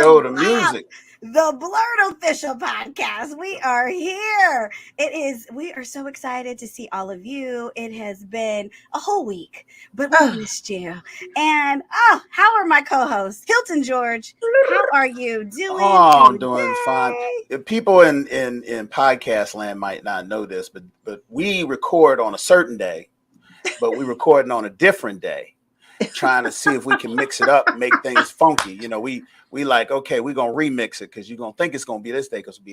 know the music. The BLERD official podcast. We are here. We are so excited to see all of you. It has been a whole week, but we missed you. And how are my co-hosts? Hilton George, how are you doing? Oh, I'm doing fine. People in podcast land might not know this, but we record on a certain day, but we recording on a different day, trying to see if we can mix it up and make things funky. You know, we like, okay, we're gonna remix it because you're gonna think it's gonna be this day because it'll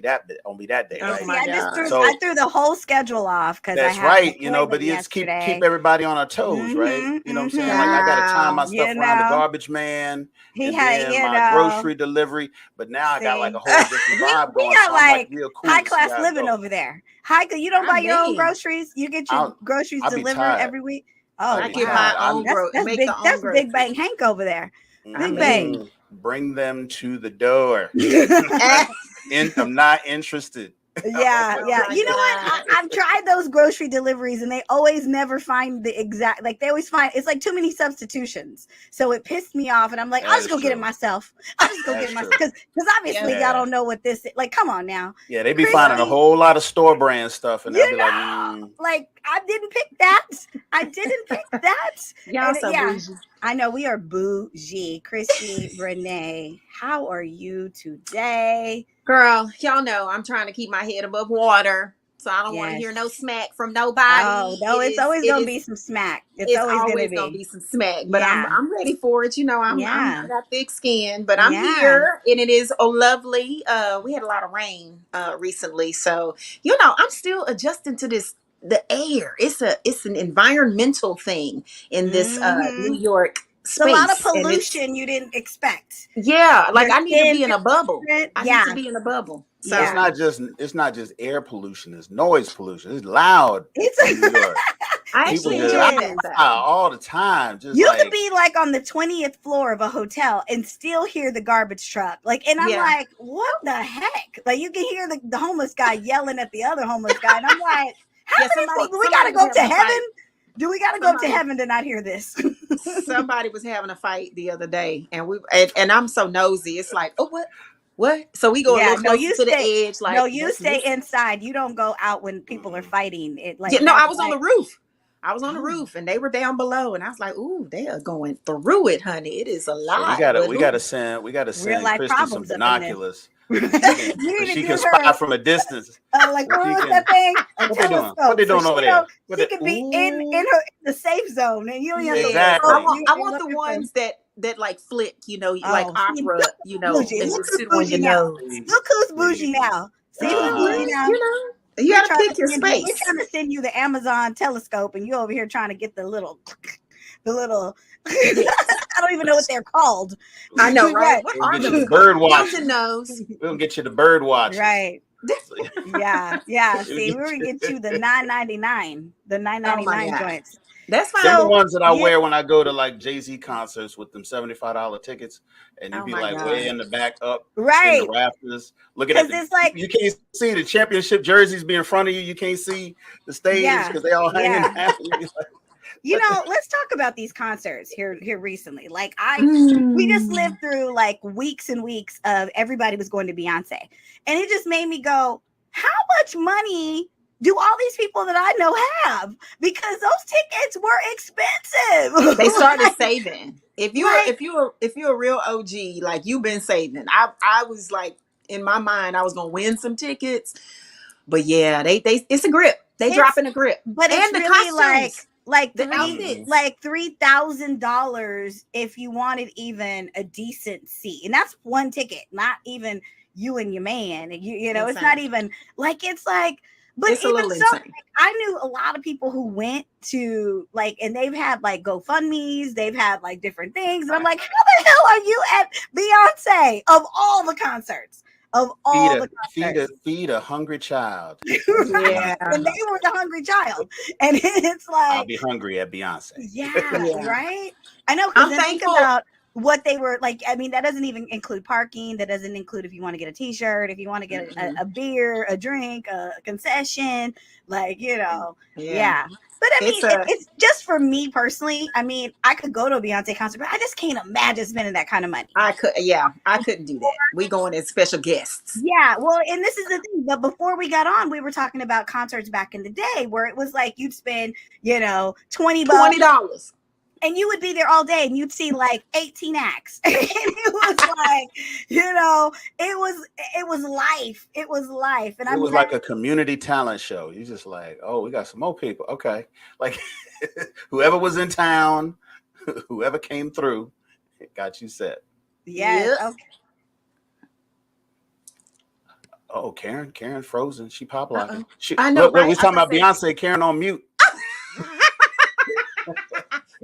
be that day, right? Oh my God. I threw the whole schedule off because that's right, you know, but it's keep everybody on our toes, right? You know what I'm saying? Like I gotta time my stuff around the garbage man my grocery delivery, but now I got like a whole different vibe going. We got like real cool high class living over there. You don't buy your own groceries, you get your groceries delivered every week. Oh, I get my own groceries. That's Big Bang Hank over there. Big Bang. Bring them to the door. I'm not interested. Yeah. You know what? I've tried those grocery deliveries and they always never find the exact, like they always find, it's like too many substitutions. So it pissed me off and I'm like, I'll just go get it myself. Because obviously y'all don't know what this is. Like, come on now. Yeah, they be finding a whole lot of store brand stuff and they'll be like, I didn't pick that. Y'all so bougie. I know we are bougie. Christy, Renee, how are you today? Girl, y'all know I'm trying to keep my head above water, so I don't want to hear no smack from nobody. Oh, no, it's always going to be some smack. It's always going to be some smack, but I'm ready for it. You know, I got thick skin, but I'm here, and it is lovely. We had a lot of rain recently, so you know I'm still adjusting to the air. It's an environmental thing in this New York space. It's a lot of pollution you didn't expect. Yeah, like I need to be in a bubble. I need to be in a bubble. So it's not just air pollution, it's noise pollution. It's loud in New York. I actually enjoy that all the time. You could be like on the 20th floor of a hotel and still hear the garbage truck. Like, and I'm like, what the heck? Like you can hear the homeless guy yelling at the other homeless guy, and I'm like, how many people? We gotta go to heaven? Do we gotta go to heaven to not hear this? Somebody was having a fight the other day, and I'm so nosy. It's like, oh, what? So we go a little closer to the edge. Like, no, you stay inside. You don't go out when people are fighting. I was on the roof. I was on the roof, and they were down below, and I was like, "Ooh, they are going through it, honey. It is a lot." So we gotta send Christy some binoculars. She can spy from a distance. Like, what's that thing? What they doing? What they doing over there? She could be in the safe zone, and you don't have exactly. I want the ones that like flick, you know, like opera, you know, and just sit on your nose. Look who's bougie now. See who's bougie now. You know. You gotta pick your space. We're trying to send you the Amazon telescope, and you're over here trying to get the little. I don't even know what they're called. I know, right? What are those? Bird watch. We'll get you the bird watch. Right. Yeah. See, we're gonna get you the $9.99, the $9.99 joints. That's fine. Some of the ones that I wear when I go to like Jay-Z concerts with them $75 tickets, and you be like way in the back up, in the rafters, looking at it's like you can't see the championship jerseys be in front of you. You can't see the stage because they all hanging out. You know, let's talk about these concerts here recently. Like we just lived through like weeks and weeks of everybody was going to Beyonce, and it just made me go, how much money do all these people that I know have? Because those tickets were expensive. They started saving. If you're a real OG, like you've been saving. I was like, in my mind, I was gonna win some tickets, but yeah, they it's a grip. They dropping a grip, but and it's the really costumes, like $3,000 if you wanted even a decent seat, and that's one ticket, not even you and your man. You know, it's not even like it's like. But it's even so, like, I knew a lot of people who went to like, and they've had like GoFundMes, they've had like different things. And I'm like, how the hell are you at Beyonce of all the concerts? Feed a hungry child. Yeah. And they were the hungry child. And it's like, I'll be hungry at Beyonce. Yeah. Right. I know. Because I think about what they were like. I mean, that doesn't even include parking. That doesn't include if you want to get a t-shirt, if you want to get a beer, a drink, a concession, like, you know. Yeah. But I mean, it's just for me personally. I mean, I could go to a Beyonce concert, but I just can't imagine spending that kind of money. I couldn't do that. We going as special guests. Yeah, well, and this is the thing. But before we got on, we were talking about concerts back in the day where it was like you'd spend, $20. And you would be there all day and you'd see like 18 acts. And it was like, it was life. It was life. And it was like a community talent show. You just like, oh, we got some more people. Okay. Like whoever was in town, whoever came through, it got you set. Yes. Okay. Oh, Karen frozen. She pop locking. I know. Right? We talking about Beyonce. Karen on mute.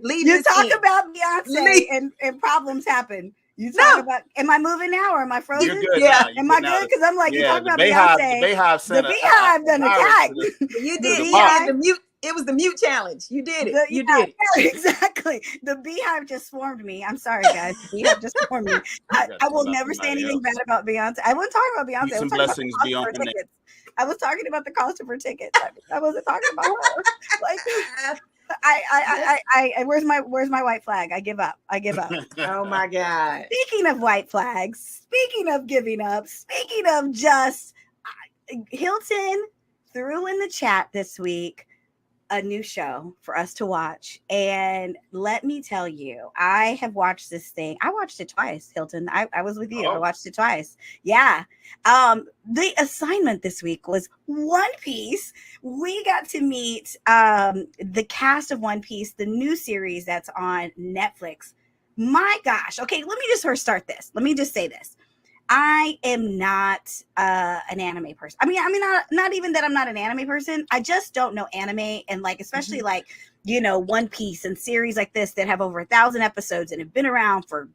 You talk about Beyonce and problems happen. You talk about, am I moving now or am I frozen? You're good. Yeah. Am I good? Because I'm like, you talk about Beyonce. The Beehive done attacked. You did. You did the mute. It was the mute challenge. You did it. You did it. Exactly. The Beehive just swarmed me. I'm sorry, guys. The Beehive just swarmed me. I will never say anything bad about Beyonce. I wasn't talking about Beyonce. Some blessings be on tickets. I was talking about the cost of her tickets. I wasn't talking about her. Like, I where's my white flag? I give up. Oh my God. Speaking of white flags, speaking of giving up, speaking of just Hilton threw in the chat this week a new show for us to watch. And let me tell you, I have watched this thing. I watched it twice, Hilton. I was with you. I watched it twice. Yeah. The assignment this week was One Piece. We got to meet the cast of One Piece, the new series that's on Netflix. My gosh. Okay, let me just first start this. Let me just say this. I am not an anime person. I mean, not even that I'm not an anime person. I just don't know anime, and like especially like One Piece and series like this that have over 1,000 episodes and have been around for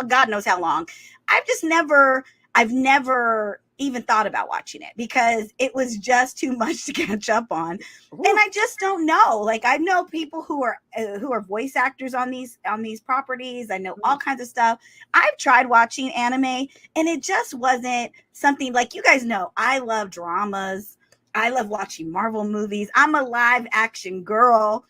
God knows how long. I've never even thought about watching it because it was just too much to catch up on. Ooh. And I just don't know. Like I know people who are voice actors on these properties. I know all kinds of stuff. I've tried watching anime and it just wasn't something like, you guys know, I love dramas. I love watching Marvel movies. I'm a live action girl.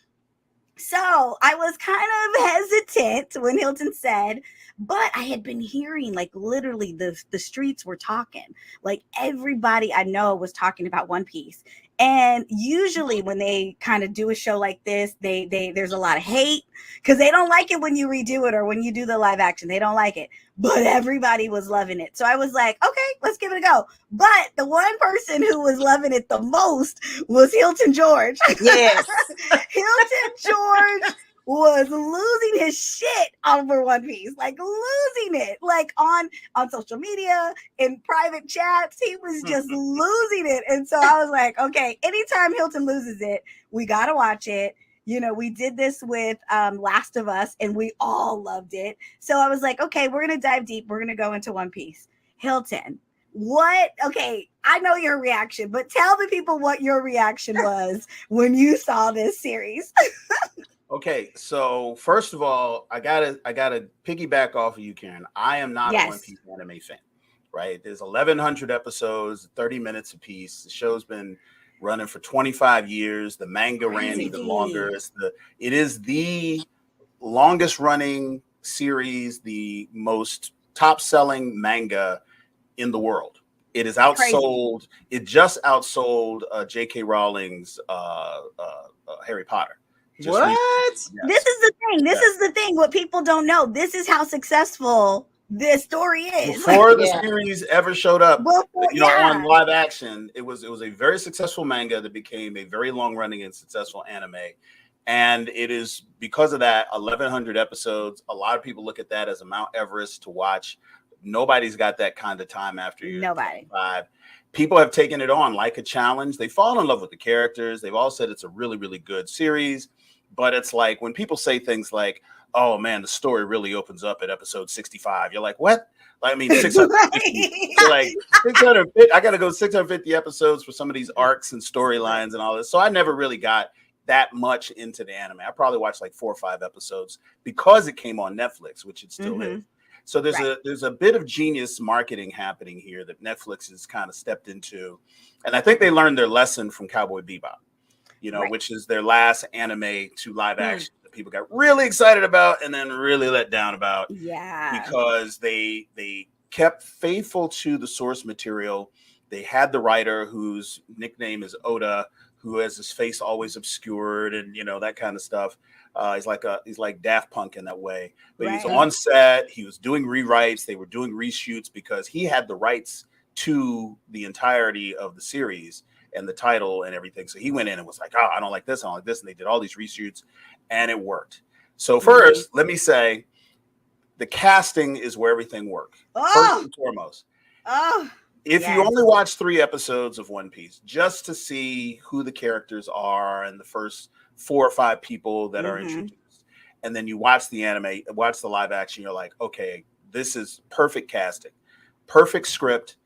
So I was kind of hesitant when Hilton said, but I had been hearing like literally the streets were talking, like everybody I know was talking about One Piece. And usually when they kind of do a show like this, there's a lot of hate because they don't like it when you redo it or when you do the live action. They don't like it, but everybody was loving it. So I was like, okay, let's give it a go. But the one person who was loving it the most was Hilton George. Yes. Hilton George was losing his shit over One Piece, like losing it, like on social media, in private chats. He was just losing it. And so I was like, okay, anytime Hilton loses it, we got to watch it. We did this with Last of Us and we all loved it. So I was like, okay, we're going to dive deep. We're going to go into One Piece. Hilton, okay, I know your reaction, but tell the people what your reaction was when you saw this series. Okay, so first of all, I gotta piggyback off of you, Karen. I am not a One Piece anime fan, right? There's 1,100 episodes, 30 minutes a piece. The show's been running for 25 years. The manga ran even longer. It is the longest running series, the most top selling manga in the world. It is outsold. It just outsold J.K. Rowling's Harry Potter. What? Yes. This is the thing. This is the thing. What people don't know. This is how successful this story is. Before the series ever showed up, on live action, it was a very successful manga that became a very long running and successful anime. And it is because of that 1,100 episodes. A lot of people look at that as a Mount Everest to watch. Nobody's got that kind of time after you're 25. People have taken it on like a challenge. They fall in love with the characters. They've all said it's a really, really good series. But it's like when people say things like, oh, man, the story really opens up at episode 65. You're like, what? I mean, 650. You're like, 650. I got to go 650 episodes for some of these arcs and storylines and all this. So I never really got that much into the anime. I probably watched like 4 or 5 episodes because it came on Netflix, which it still is. So there's a bit of genius marketing happening here that Netflix has kind of stepped into. And I think they learned their lesson from Cowboy Bebop. Right. which is their last anime to live action that people got really excited about and then really let down about. Yeah. Because they kept faithful to the source material. They had the writer whose nickname is Oda, who has his face always obscured and that kind of stuff. He's like Daft Punk in that way. But he was Right. on set. He was doing rewrites. They were doing reshoots because he had the rights to the entirety of the series and the title and everything. So he went in and was like, "Oh, I don't like this. I don't like this." And they did all these reshoots, and it worked. So first, let me say, the casting is where everything works. First and foremost. If you only watch 3 episodes of One Piece just to see who the characters are and the first 4 or 5 people that are introduced, and then you watch the anime, watch the live action, you're like, okay, this is perfect casting, perfect script,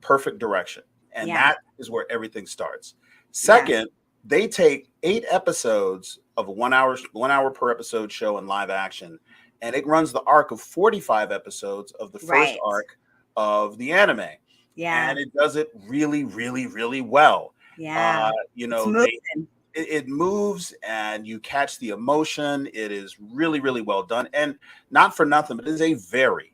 perfect direction. And that is where everything starts. Second, they take 8 episodes of a 1 hour per episode show in live action, and it runs the arc of 45 episodes of the first arc of the anime. Yeah. And it does it really, really, really well. Yeah. It moves and you catch the emotion. It is really, really well done. And not for nothing, but it is a very,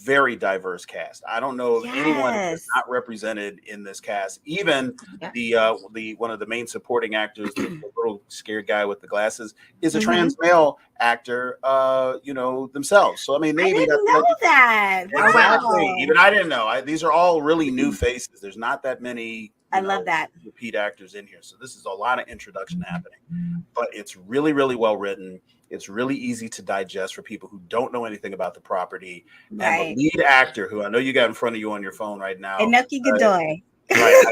very diverse cast. I don't know of anyone that's not represented in this cast. Even the one of the main supporting actors, the little scared guy with the glasses, is a trans male actor. Themselves. So I mean, I didn't know that. Exactly. Wow. Even I didn't know. These are all really new faces. There's not that many. I love that. Repeat actors in here. So this is a lot of introduction happening. But it's really, really well written. It's really easy to digest for people who don't know anything about the property. Right. And the lead actor, who I know you got in front of you on your phone right now. Inoki Godoy. Right.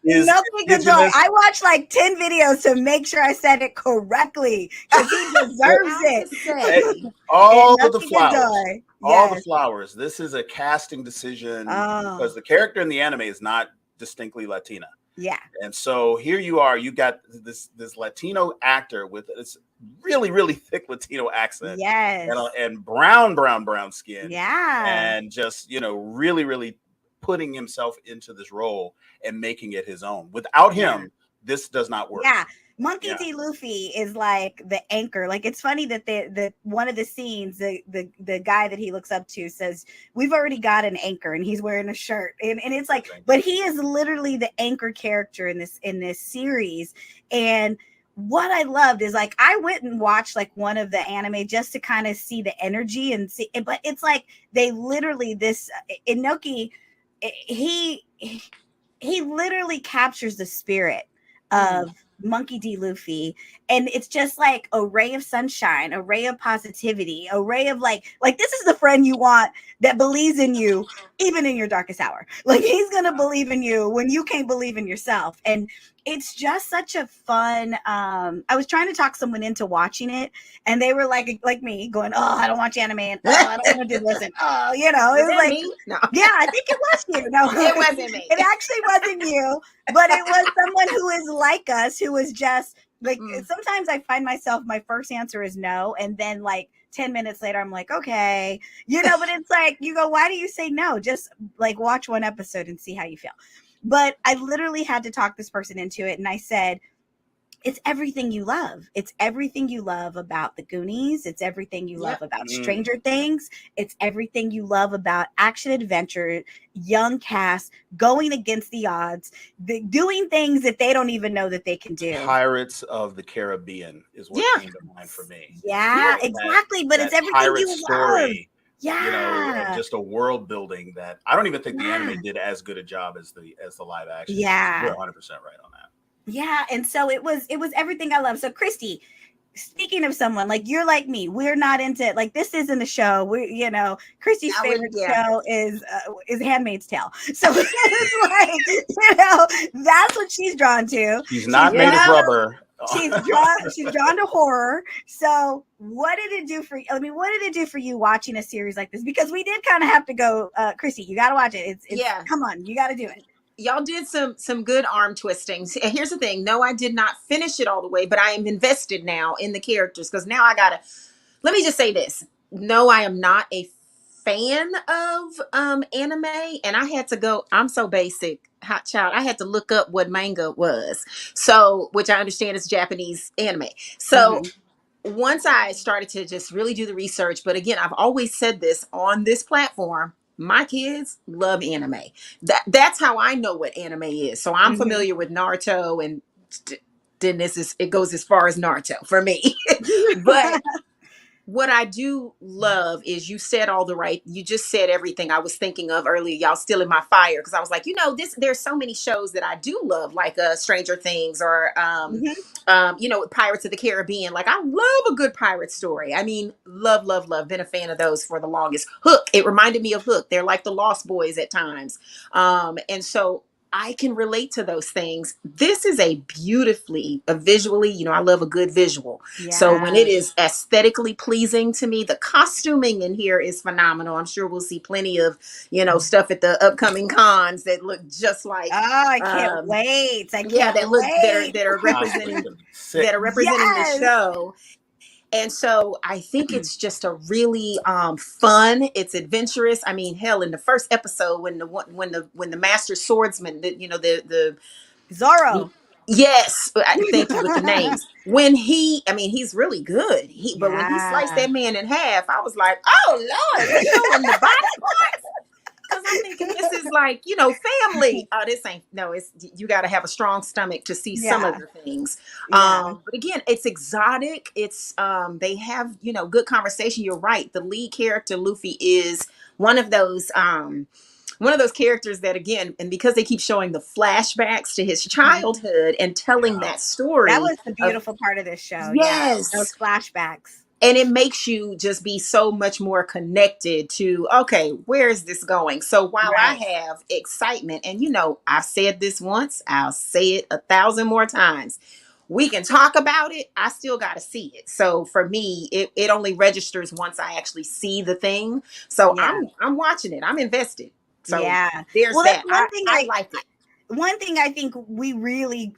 Inoki Godoy. I watched like 10 videos to make sure I said it correctly because he deserves it. All the flowers. All the flowers. This is a casting decision because the character in the anime is not distinctly Latina. Yeah. And so here you are, you got this Latino actor with this really, really thick Latino accent. Yes. And brown skin. Yeah. And just, really, really putting himself into this role and making it his own. Without him, this does not work. Yeah. Monkey D. Luffy is like the anchor. Like it's funny that the one of the scenes, the guy that he looks up to says, "We've already got an anchor," and he's wearing a shirt, and it's like, but he is literally the anchor character in this series. And what I loved is like I went and watched like one of the anime just to kind of see the energy and see, but it's like they literally this Inoki, he literally captures the spirit of Monkey D. Luffy, and it's just like a ray of sunshine, a ray of positivity, a ray of like this is the friend you want that believes in you even in your darkest hour. Like he's gonna believe in you when you can't believe in yourself. And it's just such a fun I was trying to talk someone into watching it, and they were like me going, "Oh, I don't watch anime, and I don't want to do this," and it was like me? No. Yeah, I think it was you. No, it wasn't me. It actually wasn't you, but it was someone who is like us, who was just like, sometimes I find myself, my first answer is no. And then like 10 minutes later, I'm like, okay, but it's like, you go, why do you say no? Just like watch one episode and see how you feel. But I literally had to talk this person into it. And I said, it's everything you love. It's everything you love about the Goonies. It's everything you love about Stranger Things. It's everything you love about action adventure, young cast, going against the odds, doing things that they don't even know that they can do. Pirates of the Caribbean is what came to mind for me. Yeah, exactly. But it's everything you love. Yeah, just a world building that I don't even think the anime did as good a job as the live action. Yeah, you're 100% right on that. Yeah, and so it was everything I love. So Christy, speaking of someone like you're like me, we're not into like this isn't a show. We Christy's favorite show is Handmaid's Tale. So it's like that's what she's drawn to. She's not made of rubber. She's drawn to horror. So what did it do for you? I mean, what did it do for you watching a series like this? Because we did kind of have to go, Christy, you got to watch it. It's come on, you got to do it. Y'all did some good arm twisting. Here's the thing. No, I did not finish it all the way, but I am invested now in the characters because now let me just say this. No, I am not a fan of anime, and I had to go. I'm so basic, hot child. I had to look up what manga was. So, which I understand is Japanese anime. So Mm-hmm. once I started to just really do the research, but again, I've always said this on this platform. My kids love anime. That's how I know what anime is. So I'm Mm-hmm. familiar with Naruto, and then it goes as far as Naruto for me. But what I do love is you just said everything I was thinking of earlier. Y'all still in my fire, because I was like, there's so many shows that I do love, like Stranger Things, or Mm-hmm. Pirates of the Caribbean. Like, I love a good pirate story. I mean, love, love, love. Been a fan of those for the longest. Hook, it reminded me of Hook. They're like the Lost Boys at times. And so I can relate to those things. This is visually, I love a good visual. So when it Yes. is aesthetically pleasing to me, the costuming in here is phenomenal. I'm sure we'll see plenty of, stuff at the upcoming cons that look just like, Oh, I can't um, wait. I yeah, can't that look wait. that are Cosplays representing gonna be sick. the Yes. show. And so I think it's just a really fun. It's adventurous. I mean, hell, in the first episode, when the master swordsman, the Zorro. yes, thank you with the names. He's really good. But when he sliced Yeah. that man in half, I was like, oh Lord, we showing the body parts. Because I'm thinking this is like, family. Oh, this ain't, no, it's, you got to have a strong stomach to see some of Yeah. the things. Yeah. But again, it's exotic. It's, they have, good conversation. You're right. The lead character, Luffy, is one of those, characters that, again, and because they keep showing the flashbacks to his Mhm. childhood and telling Yeah. that That story was the of, beautiful part of this show. Yeah. Those yes, flashbacks. and it makes you just be so much more connected to, okay, where is this going? So while I Right. have excitement, and I've said this once, I'll say it 1,000 more times, we can talk about it, I still got to see it. So for me, it only registers once I actually see the thing. So Yeah. I'm watching it, I'm invested. So Yeah. there's Well, that's that. I like it. one thing I think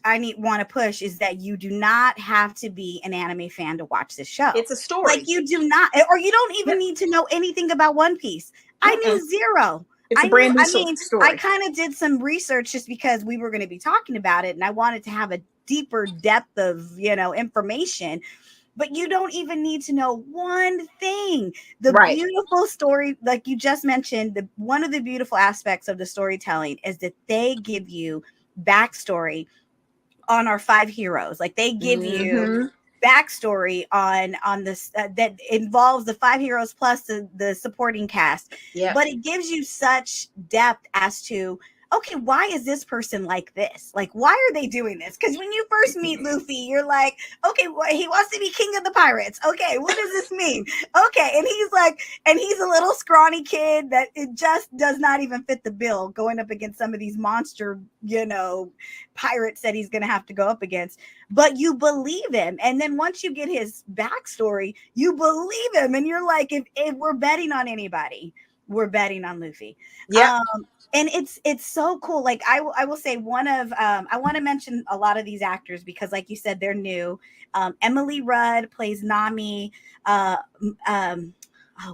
I need want to push is that you do not have to be an anime fan to watch this show. It's a Like, story. you do not, or you don't even Yep. need to know anything about One Piece. I Mm-mm. knew zero. It's a brand new I story. kind of did some research just because we were going to be talking about it and I wanted to have a deeper depth of, information. But you don't even need to know one thing. The Right. beautiful story, like you just mentioned, one of the beautiful aspects of the storytelling is that they give you backstory on our five heroes. Like, they give you Mm-hmm. backstory on this that involves the five heroes plus the supporting cast. Yep. But it gives you such depth as to, okay, why is this person like this? Like, why are they doing this? Because when you first meet Luffy, you're like, okay, well, he wants to be king of the pirates. Okay, what does this mean? Okay, and he's a little scrawny kid that it just does not even fit the bill going up against some of these monster, pirates that he's going to have to go up against. But you believe him. And then once you get his backstory, you believe him. And you're like, if we're betting on anybody, we're betting on Luffy. Yep. And it's so cool. Like, I will say I want to mention a lot of these actors because, like you said, they're new. Emily Rudd plays Nami. Oh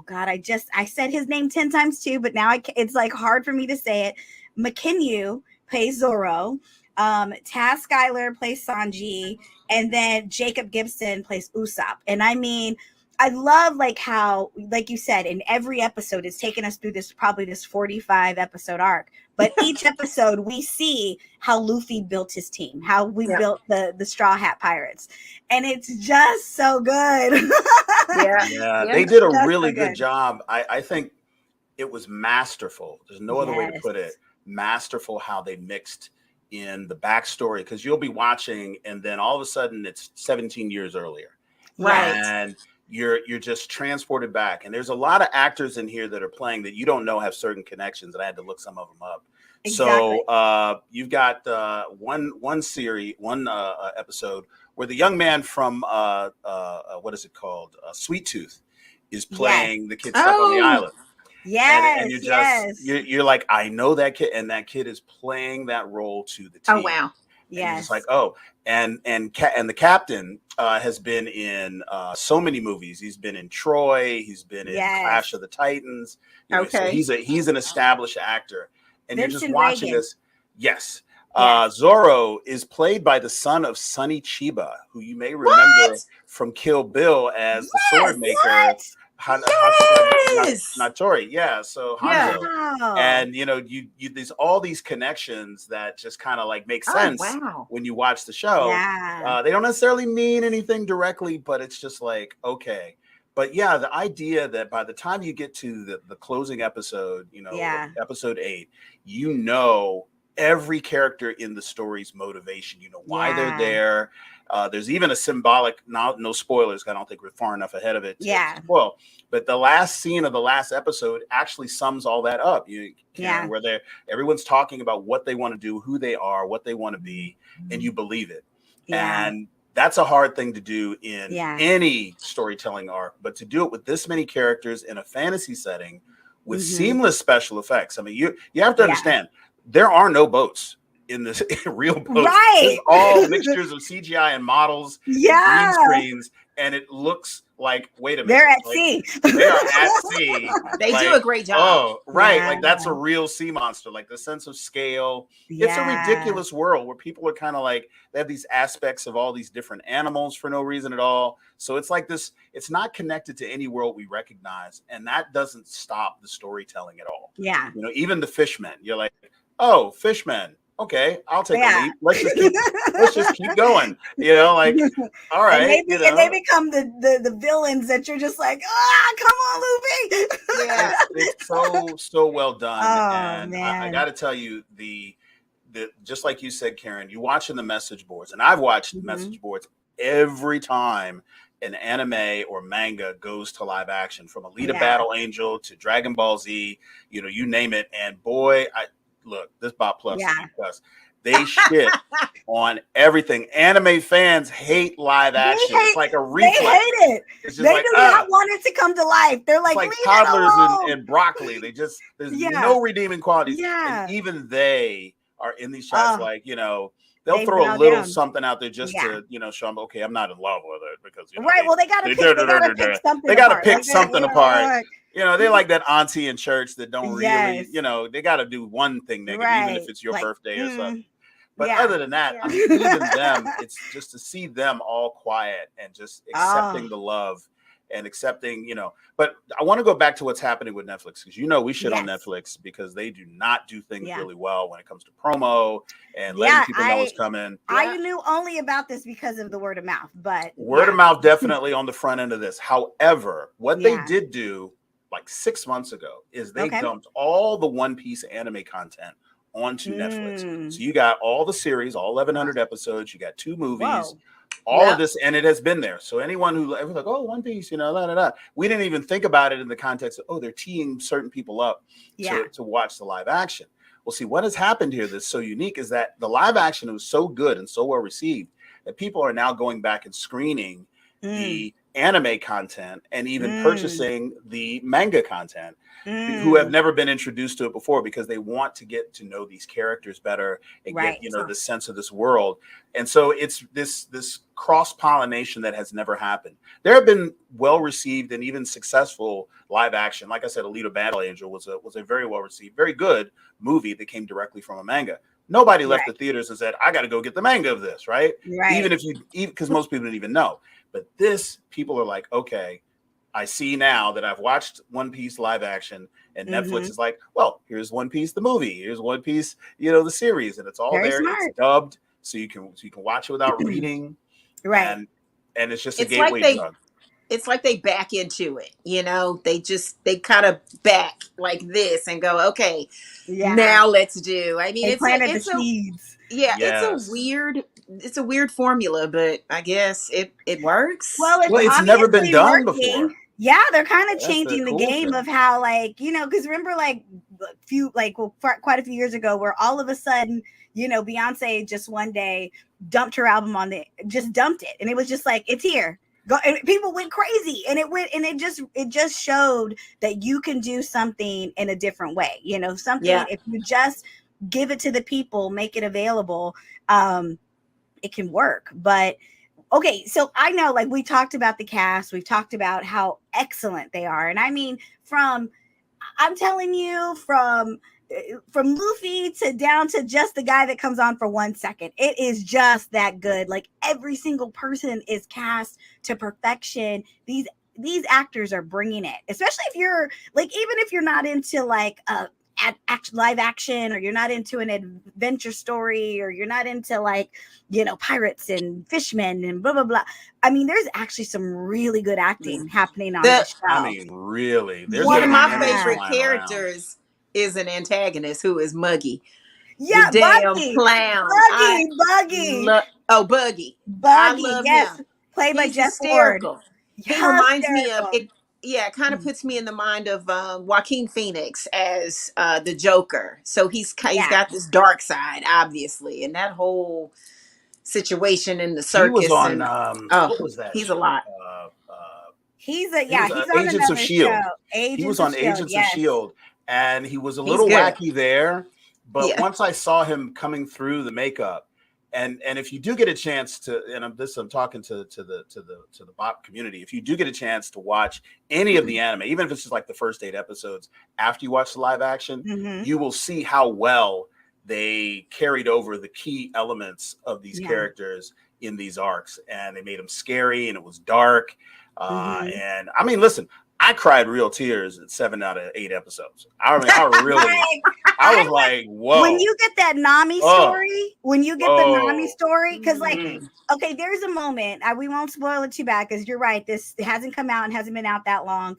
God, I said his name 10 times too, but now it's like hard for me to say it. McKinyu plays Zoro. Taz Skylar plays Sanji, and then Jacob Gibson plays Usopp. And I mean, I love like how, like you said, in every episode it's taken us through this 45 episode arc. But each episode we see how Luffy built his team, how we Yep. built the Straw Hat Pirates. And it's just so good. Yeah. Yeah, Yeah. they did a Just really so good good. job. I think it was masterful. There's no other way to Yes. put it. Masterful how they mixed in the backstory, because you'll be watching and then all of a sudden it's 17 years earlier. Right. And you're just transported back. And there's a lot of actors in here that are playing that you don't know have certain connections, and I had to look some of them up. Exactly. So you've got one episode where the young man from what is it called, Sweet Tooth, is Yes. playing the kid stuck on the Oh. island. And Yes. you're just Yes. you're like, I know that kid, and that kid is playing that role to the T. Oh wow. And you're just like, Yes. oh, and the captain has been in so many movies. He's been in Troy. He's been in Clash Yes. of the Titans. So Okay. he's an established actor. And you're just Vincent watching Reagan. this. Yes. Yes. Zorro is played by the son of Sonny Chiba, who you may remember What? from Kill Bill as the sword Yes. maker, What? Yes. Natori. Yeah, so Yeah. Hanzo. Wow. And you there's all these connections that just kind of like make Oh, sense wow. when you watch the show. Yeah. They don't necessarily mean anything directly, but it's just like, okay. But yeah, the idea that by the time you get to the closing episode, Yeah. episode 8, you know every character in the story's motivation. You know why they're Yeah. there. There's even a symbolic, no spoilers. I don't think we're far enough ahead of it to spoil. But the last scene of the last episode actually sums all that up. Where everyone's talking about what they want to do, who they are, what they want to be, and you believe it. Yeah. And that's a hard thing to do in Yeah. any storytelling arc, but to do it with this many characters in a fantasy setting with seamless special effects. I mean, you have to understand there are no boats in this real boats. Right. It's all mixtures of CGI and models and green screens, and it looks like, wait a minute, they're at sea. They are at sea. They do a great job. Oh, right. Yeah. Like that's a real sea monster, like the sense of scale. Yeah. It's a ridiculous world where people are kind of like, they have these aspects of all these different animals for no reason at all. So it's like this, it's not connected to any world we recognize. And that doesn't stop the storytelling at all. Yeah. Even the fishmen, you're like, oh, fishmen. Okay, I'll take a leap. Let's just keep going. Like, all right. And they become the villains that you're just like, come on, Luffy. Yeah. It's so well done. Oh, and man. I got to tell you, the just like you said, Karen, you watching the message boards, and I've watched message boards every time an anime or manga goes to live action, from Alita Battle Angel to Dragon Ball Z, you name it. And boy, look, this Bob Plus, because they shit on everything. Anime fans hate live action. It's like a reflex. They hate it. They do not want it to come to life. They're like toddlers and broccoli. There's no redeeming qualities. Yeah. And even they are in these shots, they'll throw a little something out there just to, show them, okay, I'm not in love with it, because they gotta pick something. They gotta pick something apart. They like that auntie in church that don't really, they got to do one thing negative, even if it's your birthday or something. But other than that, I mean, even them, it's just to see them all quiet and just accepting the love and accepting, But I want to go back to what's happening with Netflix, because we shit on Netflix because they do not do things really well when it comes to promo and letting people know what's coming. I knew only about this because of the word of mouth, but word of mouth definitely on the front end of this. However, what they did do like 6 months ago is they dumped all the One Piece anime content onto Netflix. So you got all the series, all 1,100 episodes. You got 2 movies, all of this, and it has been there. So anyone who was like, oh, One Piece, we didn't even think about it in the context of, they're teeing certain people up to watch the live action. Well, see, what has happened here that's so unique is that the live action was so good and so well received that people are now going back and screening the anime content and even purchasing the manga content who have never been introduced to it before, because they want to get to know these characters better and get the sense of this world. And so it's this cross-pollination that has never happened. There have been well-received and even successful live action. Like I said, Alita Battle Angel was a very well-received, very good movie that came directly from a manga. Nobody left the theaters and said, I got to go get the manga of this, right? Even because most people didn't even know. But this, people are like, okay, I see now that I've watched One Piece live action, and Netflix is like, well, here's One Piece the movie, here's One Piece, the series, and it's all very there. Smart. It's dubbed, so you can watch it without reading, and it's just a gateway drug. It's like they back into it, they kind of back like this and go, okay, now let's do. I mean, it's the seeds. Yeah, yes. It's a weird formula, but I guess it works. Well, it's never been done before. Yeah, they're kind of changing the game of how, because remember, quite a few years ago, where all of a sudden, Beyonce just one day dumped her album just dumped it, and it was just like, it's here. Go, and people went crazy, and it just showed that you can do something in a different way. If you just give it to the people, make it available, it can work. But okay, so I know, like, we talked about the cast, we've talked about how excellent they are, and I mean, I'm telling you, from Luffy to down to just the guy that comes on for 1 second, it is just that good. Like, every single person is cast to perfection. These actors are bringing it, especially if you're like, even if you're not into like live action, or you're not into an adventure story, or you're not into like, you know, pirates and fishmen and blah blah blah. I mean, there's actually some really good acting happening on this show. I mean, really, there's One going of to be my Emmys favorite flying around. characters is an antagonist who is Muggy. Yeah, The damn Buggy. clown. Buggy. I Buggy, love yes, him. played by He's Jeff Lord. hysterical. He reminds me of Hysterical. it. Yeah, it kind of puts me in the mind of Joaquin Phoenix as the Joker. So he's Yeah. got this dark side, obviously, and that whole situation in the He was circus. on And what was that he's a show? lot. He's He was on Agents of another show. Shield. He was Agents of on Shield. Agents of Yes. Shield, and he was a He's little good. wacky there. But Yeah. once I saw him coming through the makeup, and if you do get a chance to, and I'm talking to the BOP community, if you do get a chance to watch any of the anime, even if it's just like the first 8 episodes after you watch the live action, you will see how well they carried over the key elements of these characters in these arcs, and they made them scary, and it was dark. And I mean, listen, I cried real tears at 7 out of 8 episodes. I mean, I was like, whoa. When you get that Nami story, the Nami story, because like, okay, there's a moment, we won't spoil it too bad, because you're right, this hasn't come out and hasn't been out that long.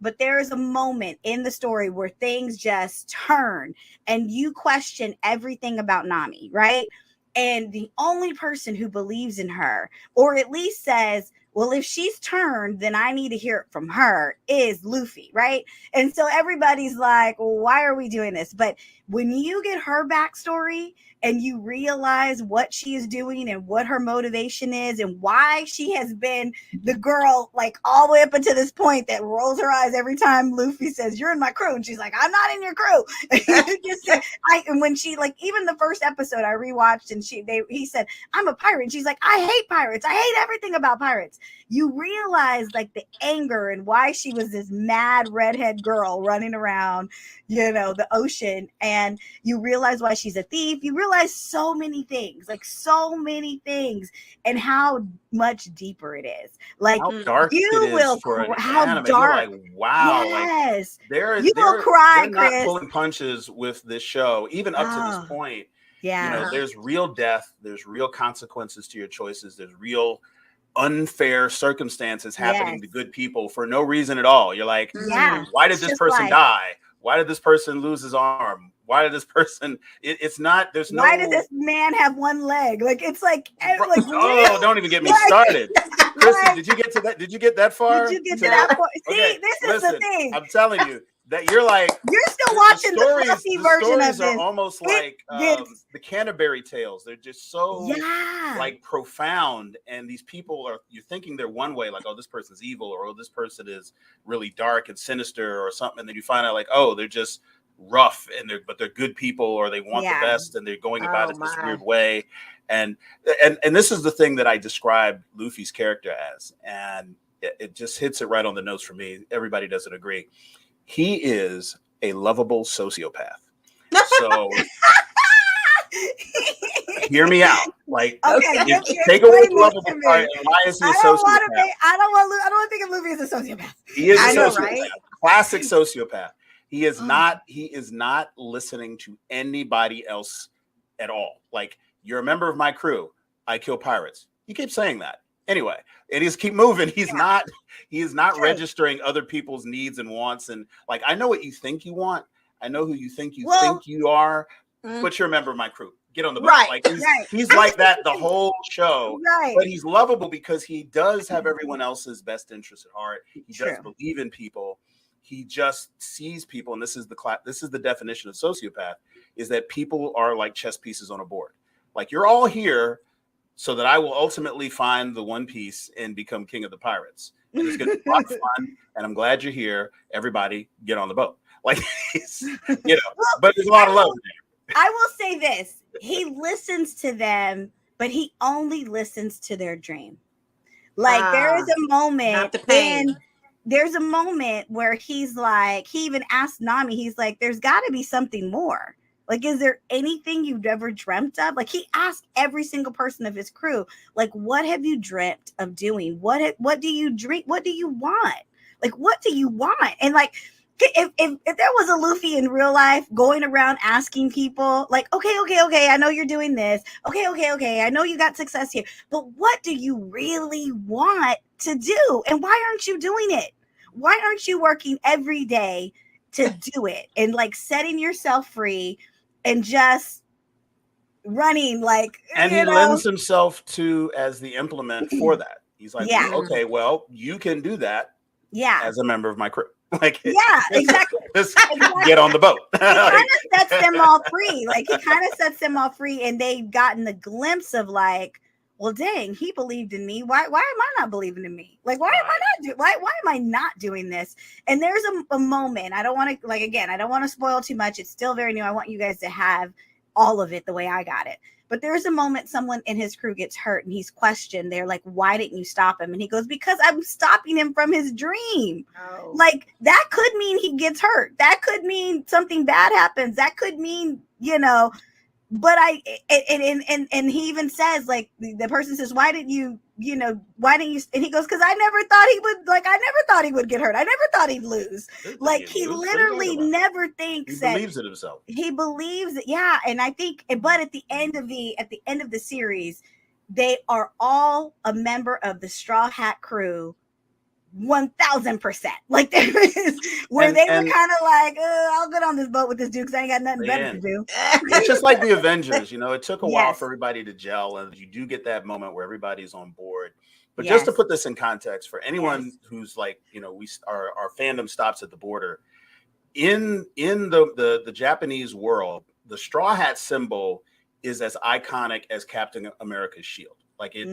But there is a moment in the story where things just turn and you question everything about Nami, right? And the only person who believes in her, or at least says, well, if she's turned, then I need to hear it from her, is Luffy, right? And so everybody's like, well, why are we doing this? But when you get her backstory and you realize what she is doing and what her motivation is and why she has been the girl, like, all the way up until this point, that rolls her eyes every time Luffy says, you're in my crew. And she's like, I'm not in your crew. And when she, like, even the first episode I rewatched, and he said, I'm a pirate. And she's like, I hate pirates. I hate everything about pirates. You realize, like, the anger and why she was this mad redhead girl running around, you know, the ocean. And you realize why she's a thief. You realize so many things, and how much deeper it is. Like, how dark you it is will, for an how anime. dark. You're like, wow. Yes. Like, you will cry, they're not Chris. pulling punches with this show, even up to this point. Yeah. You know, there's real death, there's real consequences to your choices, there's real unfair circumstances happening to good people for no reason at all. You're like, why did this person die? Why did this person lose his arm? Why did this person? It's not. There's no. Why did this man have one leg? Like, it's like oh, don't even get me started. Kristen, did you get to that? Did you get that far? Did you get to that point? See, this is the thing. I'm telling you that you're like, you're still watching the fluffy version of this. Are almost like the Canterbury Tales. They're just so like profound, and these people you're thinking they're one way, like, oh, this person's evil, or oh, this person is really dark and sinister or something, and then you find out, like, oh, they're just rough, and they're good people, or they want the best, and they're going about it this weird way. And this is the thing that I describe Luffy's character as, and it just hits it right on the nose for me. Everybody doesn't agree. He is a lovable sociopath. So hear me out. Like, take away the lovable part. Why is he a sociopath? I don't want to think of Luffy as a sociopath. He is a sociopath. Right? Classic sociopath. He is not listening to anybody else at all. Like, you're a member of my crew. I kill pirates. He keeps saying that. Anyway, and he's keep moving. He is not registering other people's needs and wants. And, like, I know what you think you want. I know who you think think you are, but you're a member of my crew. Get on the boat. Right. Like, he's like that the whole show. Right. But he's lovable because he does have everyone else's best interest at heart. He does believe in people. He just sees people, and this is the definition of sociopath, is that people are like chess pieces on a board. Like, you're all here so that I will ultimately find the one piece and become king of the pirates. And it's going to be a lot of fun, and I'm glad you're here. Everybody get on the boat. Like, but there's a lot of love there. I will say this. He listens to them, but he only listens to their dream. Like there is a moment not the pain. there's a moment where he's like, he even asked Nami, he's like, there's got to be something more. Like, is there anything you've ever dreamt of? Like, he asked every single person of his crew, like, what have you dreamt of doing? What do you dream? What do you want? Like, what do you want? And like, if there was a Luffy in real life going around asking people, like, okay, I know you're doing this. Okay, I know you got success here, but what do you really want to do? And why aren't you doing it? Why aren't you working every day to do it and like setting yourself free and just running like, and he lends himself to as the implement for that. He's like, yeah, okay, well, you can do that, yeah, as a member of my crew. Like, yeah, exactly. Get on the boat. He kind of sets them all free. Like, he kind of sets them all free, and they've gotten the glimpse of like, well, dang, he believed in me. Why am I not believing in me? Like, why am I not doing this? And there's a moment. I don't want to, like, again, I don't want to spoil too much. It's still very new. I want you guys to have all of it the way I got it. But there's a moment someone in his crew gets hurt and he's questioned. They're like, why didn't you stop him? And he goes, because I'm stopping him from his dream. Oh. Like, that could mean he gets hurt. That could mean something bad happens. That could mean, but and he even says, like, the person says, why didn't you, and he goes, because I never thought he would get hurt. I never thought he'd lose. Like, he literally never thinks that. He believes in himself. He believes it. Yeah. And I think, but at the end of the series, they are all a member of the Straw Hat crew. 1000%. Like, there is where they were kind of like, I'll get on this boat with this dude because I ain't got nothing better to do. It's just like the Avengers, it took a while for everybody to gel, and you do get that moment where everybody's on board. But just to put this in context for anyone who's like, our fandom stops at the border. In the Japanese world, the Straw Hat symbol is as iconic as Captain America's shield. Like I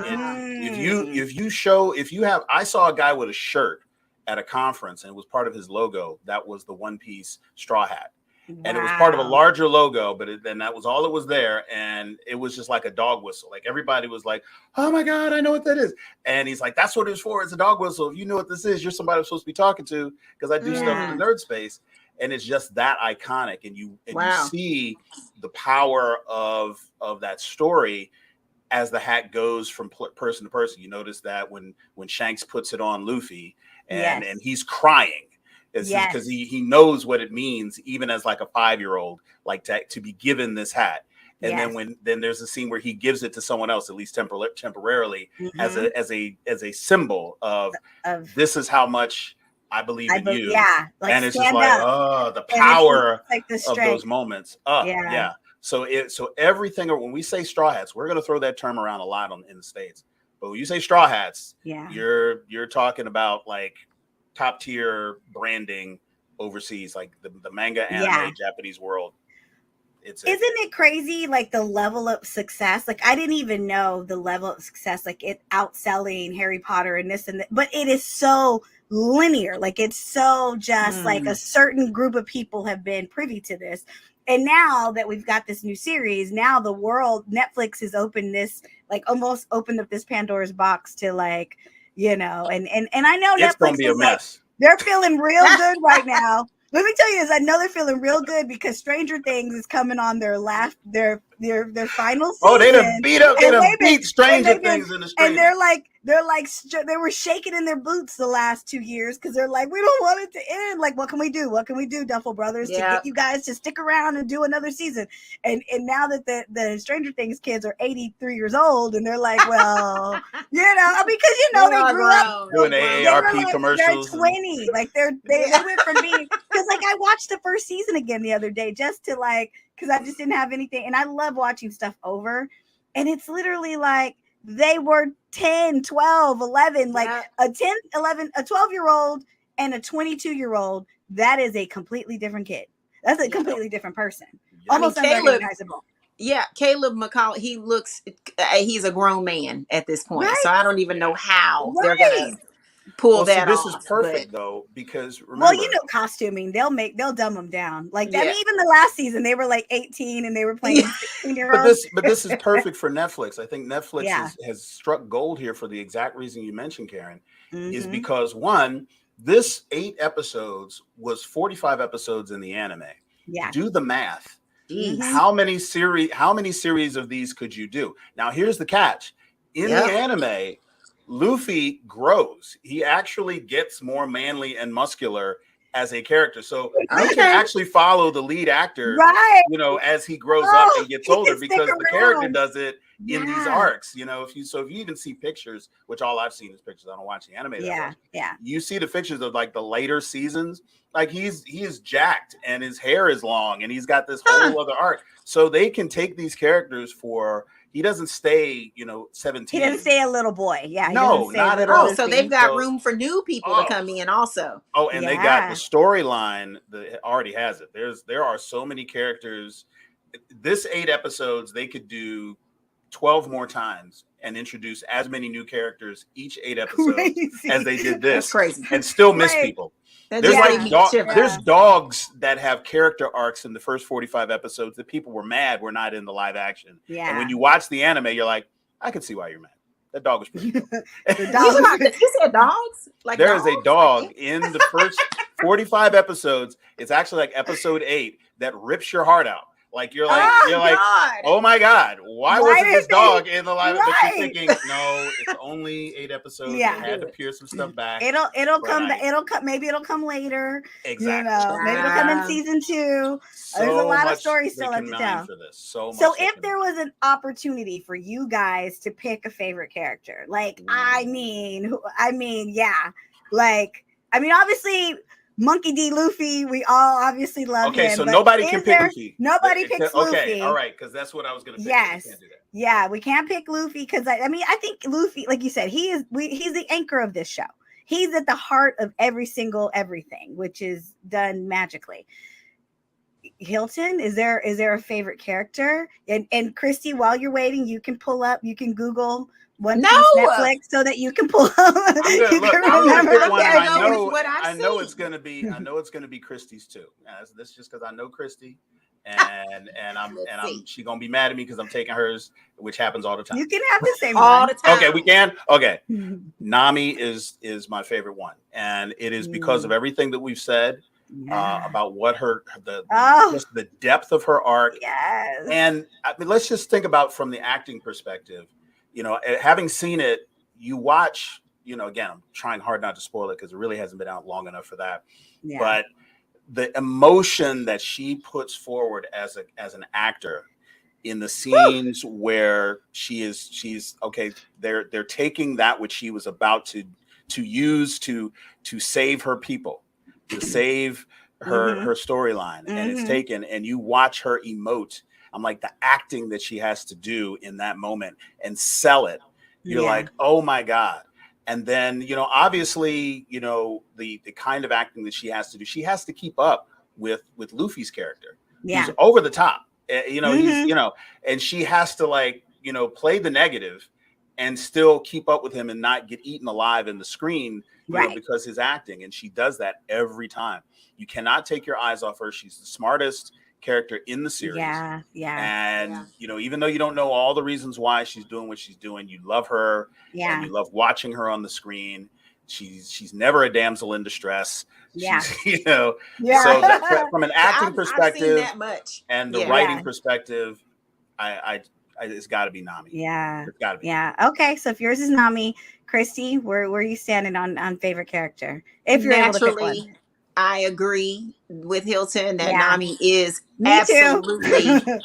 saw a guy with a shirt at a conference and it was part of his logo. That was the One Piece straw hat. Wow. And it was part of a larger logo, but then that was all it was there. And it was just like a dog whistle. Like, everybody was like, oh my God, I know what that is. And he's like, that's what it's for. It's a dog whistle. If you know what this is, you're somebody I'm supposed to be talking to, because I do stuff in the nerd space. And it's just that iconic. And you see the power of that story as the hat goes from person to person. You notice that when Shanks puts it on Luffy and he's crying, because he knows what it means, even as like a 5-year-old, like to be given this hat. And then there's a scene where he gives it to someone else, at least temporarily, as a symbol of this is how much I believe in you. Yeah, like, and it's just like, the power of those moments. So everything, when we say straw hats, we're going to throw that term around a lot in the States. But when you say straw hats, you're talking about like top tier branding overseas, like the manga, anime, Japanese world. Isn't it crazy? Like, the level of success. Like, I didn't even know the level of success, like it outselling Harry Potter and this and that. But it is so linear. Like, it's so just like a certain group of people have been privy to this. And now that we've got this new series, now the world, Netflix has almost opened up this Pandora's box to, like, and I know it's Netflix gonna be a mess. They're feeling real good right now. Let me tell you this, I know they're feeling real good because Stranger Things is coming on their final season. Oh, they done beat Stranger Things in the street. And they were shaking in their boots the last 2 years because they're like, we don't want it to end. Like, what can we do? What can we do, Duffel Brothers, to get you guys to stick around and do another season? And now that the Stranger Things kids are 83 years old, and they're like, well, because they grew up doing AARP commercials. They're 20, like they went from being, because like I watched the first season again the other day just to because I just didn't have anything, and I love watching stuff over, and it's literally like they were 10, 12, 11, like a 10, 11, a 12-year-old and a 22-year-old. That is a completely different kid. That's a completely different person. Almost unrecognizable. Yeah, Caleb McCall, he looks, he's a grown man at this point. Right. So I don't even know how they're going to pull Well, see, that this is off. perfect But though, because Well, you remember, know, costuming, they'll dumb them down. Like, I yeah, mean, even the last season, they were like 18 and they were yeah, playing 16-year-olds. but this is perfect for Netflix. I think Netflix Yeah. has struck gold here for the exact reason you mentioned, Karen, is Mm-hmm. because one, this 8 episodes was 45 episodes in the anime. Yeah. Do the math. jeez, Mm-hmm. How many series of these could you do? Now, here's the catch. In the yep, anime, Luffy grows. He actually gets more manly and muscular as a character. So you can okay, actually follow the lead actor, Right. as he grows up Oh, and gets he older can stick because the character around. does it in these Yeah. arcs. If you even see pictures, which all I've seen is pictures. I don't watch the anime that Yeah. much. Yeah. You see the pictures of like the later seasons, like he is jacked and his hair is long and he's got this huh. whole other arc. So they can take these characters he doesn't stay, He 17. doesn't say a little boy. Yeah. He doesn't No, say not at little Oh, all. so they've Luffy. got So, room for new people to oh, come in also. and they got the Yeah. storyline that already has it. There are so many characters. This 8 episodes, they could do 12 more times and introduce as many new characters each 8 episodes Crazy. as they did That's this crazy. and still miss Right. people. That There's just like gave me Yeah. shivers. there's Yeah. dogs that have character arcs in the first 45 episodes that people were mad were not in the live action. And when Yeah. you watch the anime, you're like, I can see why you're mad. That dog was pretty dope. The You dogs. you said dogs? Like There dogs? is a Like dog in the first 45 episodes. It's actually like episode 8 that rips your heart out. Like you're like oh God. oh my god, why Why wasn't this did they? dog in the live? But you're Right. thinking, no, it's only 8 episodes. Yeah. They had to peel some stuff back. It'll But come back. It'll come. Maybe it'll come later. exactly. Maybe it'll come in Wow. season 2. There's a So lot of much stories they still left can to mine tell. for this. So much. So they if can there mine. was an opportunity for you guys to pick a favorite character, like yeah, like obviously Monkey D. Luffy, we all obviously love Okay, him. so but nobody can is pick there Luffy. nobody picks Okay, Luffy? all right, because that's what I was going to pick. Yes. So we can't do that. Yeah, we can't pick Luffy because I think Luffy, like you said, he's the anchor of this show. He's at the heart of everything, which is done magically. Hilton, is there a favorite character? And Christy, while you're waiting, you can Google One No. Piece Netflix so that you can pull up. I'm gonna You look. can I'm gonna remember. pick one, and gonna I go with know, what I've I know seen. it's gonna be, Christie's too. That's just because I know Christy, and she's gonna be mad at me because I'm taking hers, which happens all the time. You can have the same All one. the time. Okay, we can. Okay, Mhm. Nami is my favorite one, and it is because of everything that we've said Yeah. about what Oh. just the depth of her arc. Yes. And let's just think about from the acting perspective. Having seen it, you watch. Again, I'm trying hard not to spoil it because it really hasn't been out long enough for that. Yeah. But the emotion that she puts forward as an actor in the scenes where she's okay, they're taking that which she was about to use to save her people, to save her storyline, and it's taken, and you watch her emote. I'm like, the acting that she has to do in that moment and sell it. You're like, oh my God. And then, obviously, the kind of acting that she has to do, she has to keep up with Luffy's character. Yeah. Who's over the top. He's, Mhm. and she has to play the negative and still keep up with him and not get eaten alive in the screen, Right. because his acting, and she does that every time. You cannot take your eyes off her. She's the smartest character in the series. Yeah. And even though you don't know all the reasons why she's doing what she's doing, you love her. Yeah. And you love watching her on the screen. She's never a damsel in distress. Yeah. She's, Yeah. so from an acting I've perspective seen that much. and the Yeah. writing perspective, I it's got to be Nami. Yeah. It's got to be. Yeah. Okay. So if yours is Nami, Christy, where are you standing on favorite character? If you're able to pick one. Naturally, I agree with Hilton that Yeah. Nami is Me too. absolutely a favorite.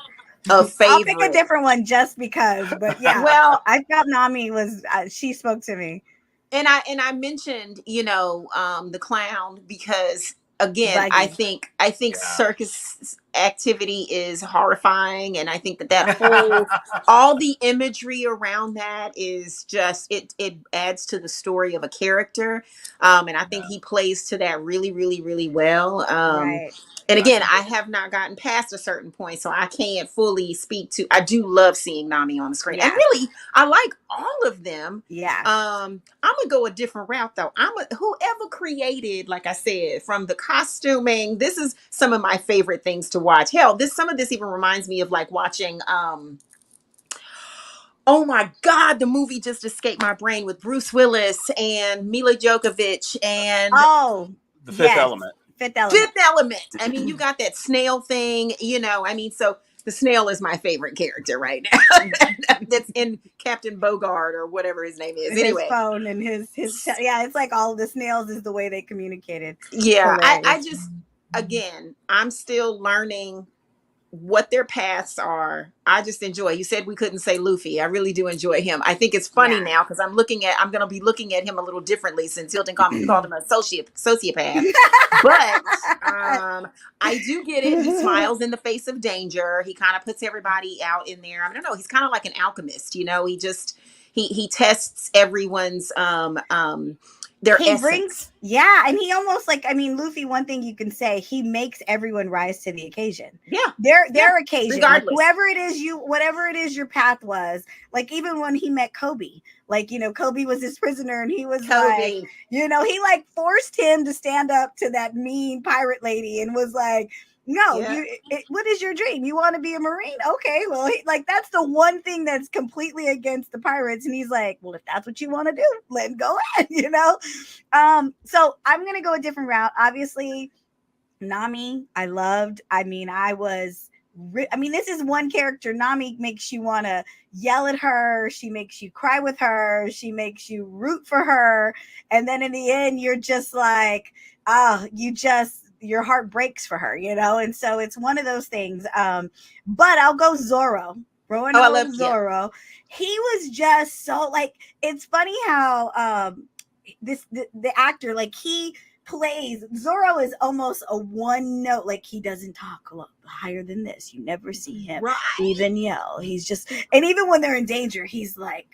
I'll pick a different one just because. But yeah, Well, I felt Nami was. She spoke to me. and I mentioned the clown because again, Buggy. I think Yeah. circus activity is horrifying, and I think that whole all the imagery around that is just it adds to the story of a character, and I think he plays to that really, really, really well. Right. And again, I have not gotten past a certain point, so I can't fully speak to. I do love seeing Nami on the screen, and really, I like all of them. Yeah. I'm gonna go a different route though. Whoever created, like I said, from the costuming. This is some of my favorite things to watch. Hell, some of this even reminds me of like watching. Oh my God, the movie just escaped my brain with Bruce Willis and Mila Jovovich and The Fifth Element. Fifth Element. Fifth Element. I mean, you got that snail thing, I mean, so the snail is my favorite character right now. That's in Captain Bogart or whatever his name is. Anyway. His phone and his yeah, it's like all the snails is the way they communicated. Yeah, I just, again, I'm still learning what their paths are. I just enjoy. You said we couldn't say Luffy. I really do enjoy him. I think it's funny now because I'm going to be looking at him a little differently since Hilton called him a sociopath. But I do get it. He smiles in the face of danger. He kind of puts everybody out in there. I don't know. He's kind of like an alchemist. He just he tests everyone's their essence. And he almost Luffy, one thing you can say, he makes everyone rise to the occasion. Yeah. Their occasion. Regardless. Like, whatever it is your path was, like even when he met Kobe, Kobe was his prisoner and he was like, he like forced him to stand up to that mean pirate lady and was like, no, what is your dream? You want to be a Marine? Okay, well, that's the one thing that's completely against the pirates. And he's like, well, if that's what you want to do, let go ahead, So I'm going to go a different route. Obviously, Nami, I loved. This is one character. Nami makes you want to yell at her. She makes you cry with her. She makes you root for her. And then in the end, you're just like, your heart breaks for her, and so it's one of those things. But I'll go Zoro. I love Zoro. Yeah. He was just so it's funny how the actor, he plays Zoro is almost a one note, he doesn't talk a lot higher than this. You never see him even yell. He's just, and even when they're in danger, he's like,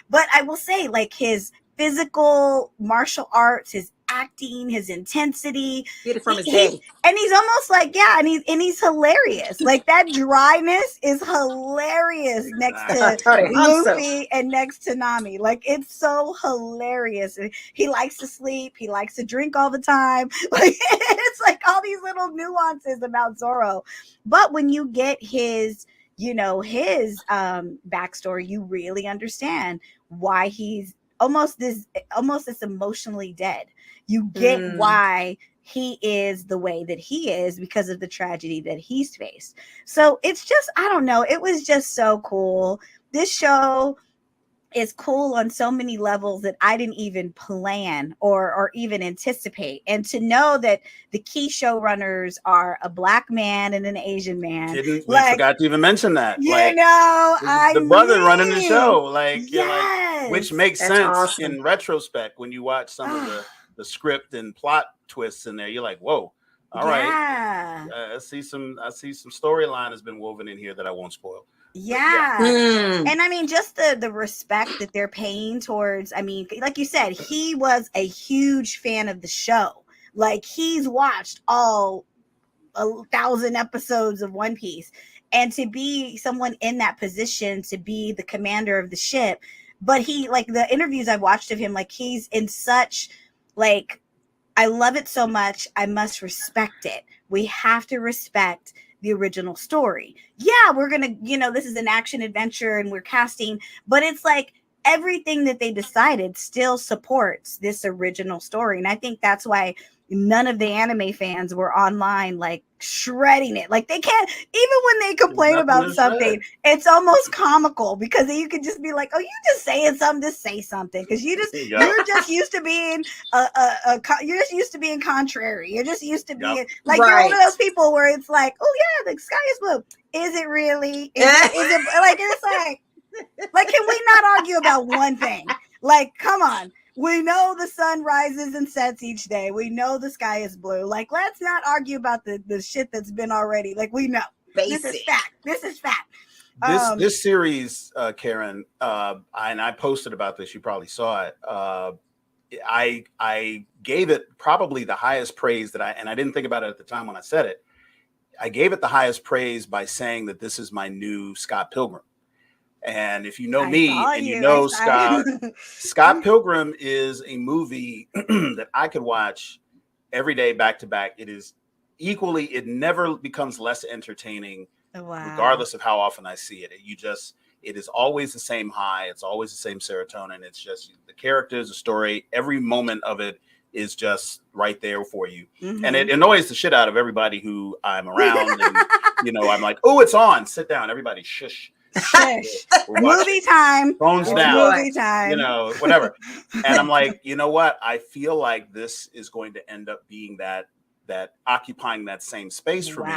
but I will say his physical martial arts, his acting, his intensity, get it from his day. And he's almost and he's hilarious. That dryness is hilarious next to Luffy and next to Nami. It's so hilarious. He likes to sleep. He likes to drink all the time. It's all these little nuances about Zoro. But when you get his backstory, you really understand why he's almost this emotionally dead. You get why he is the way that he is because of the tragedy that he's faced. So it's just, I don't know. It was just so cool. This show is cool on so many levels that I didn't even plan or even anticipate. And to know that the key showrunners are a Black man and an Asian man. We forgot to even mention that. The brother running the show. Which makes That's sense awesome. in retrospect when you watch some of the script and plot twists in there. You're like, whoa. All right. I see some storyline has been woven in here that I won't spoil. And just the respect that they're paying towards, like you said, he was a huge fan of the show. He's watched all 1,000 episodes of One Piece, and to be someone in that position, to be the commander of the ship. But he, the interviews I've watched of him, he's in such I love it so much, I must respect it. We have to respect the original story. Yeah, we're gonna, this is an action adventure and we're casting, but it's everything that they decided still supports this original story. And I think that's why none of the anime fans were online shredding it. They can't, even when they complain about something, it's almost comical because you could just be like, oh, you just saying something, just say something, because you're just used to being you're just used to being contrary. You're just used to being you're one of those people where it's like, oh yeah, the sky is blue. Is it really? Is it it's can we not argue about one thing? Come on. We know the sun rises and sets each day. We know the sky is blue. Like, let's not argue about the shit that's been already. Like, we know. Basic. This is fact. This is fact. This series, Karen, and I posted about this. You probably saw it. I gave it probably the highest praise that I didn't think about it at the time when I said it. I gave it the highest praise by saying that this is my new Scott Pilgrim. And if you know me and you know Scott Pilgrim is a movie that I could watch every day back to back. It is equally, it never becomes less entertaining, regardless of how often I see it. It is always the same high. It's always the same serotonin. It's just the characters, the story, every moment of it is just right there for you. Mm-hmm. And it annoys the shit out of everybody who I'm around. And, I'm like, oh, it's on. Sit down. Everybody shush. Shush. Movie time. Phones down. Movie time. Whatever. And I'm like, you know what? I feel like this is going to end up being that occupying that same space for me,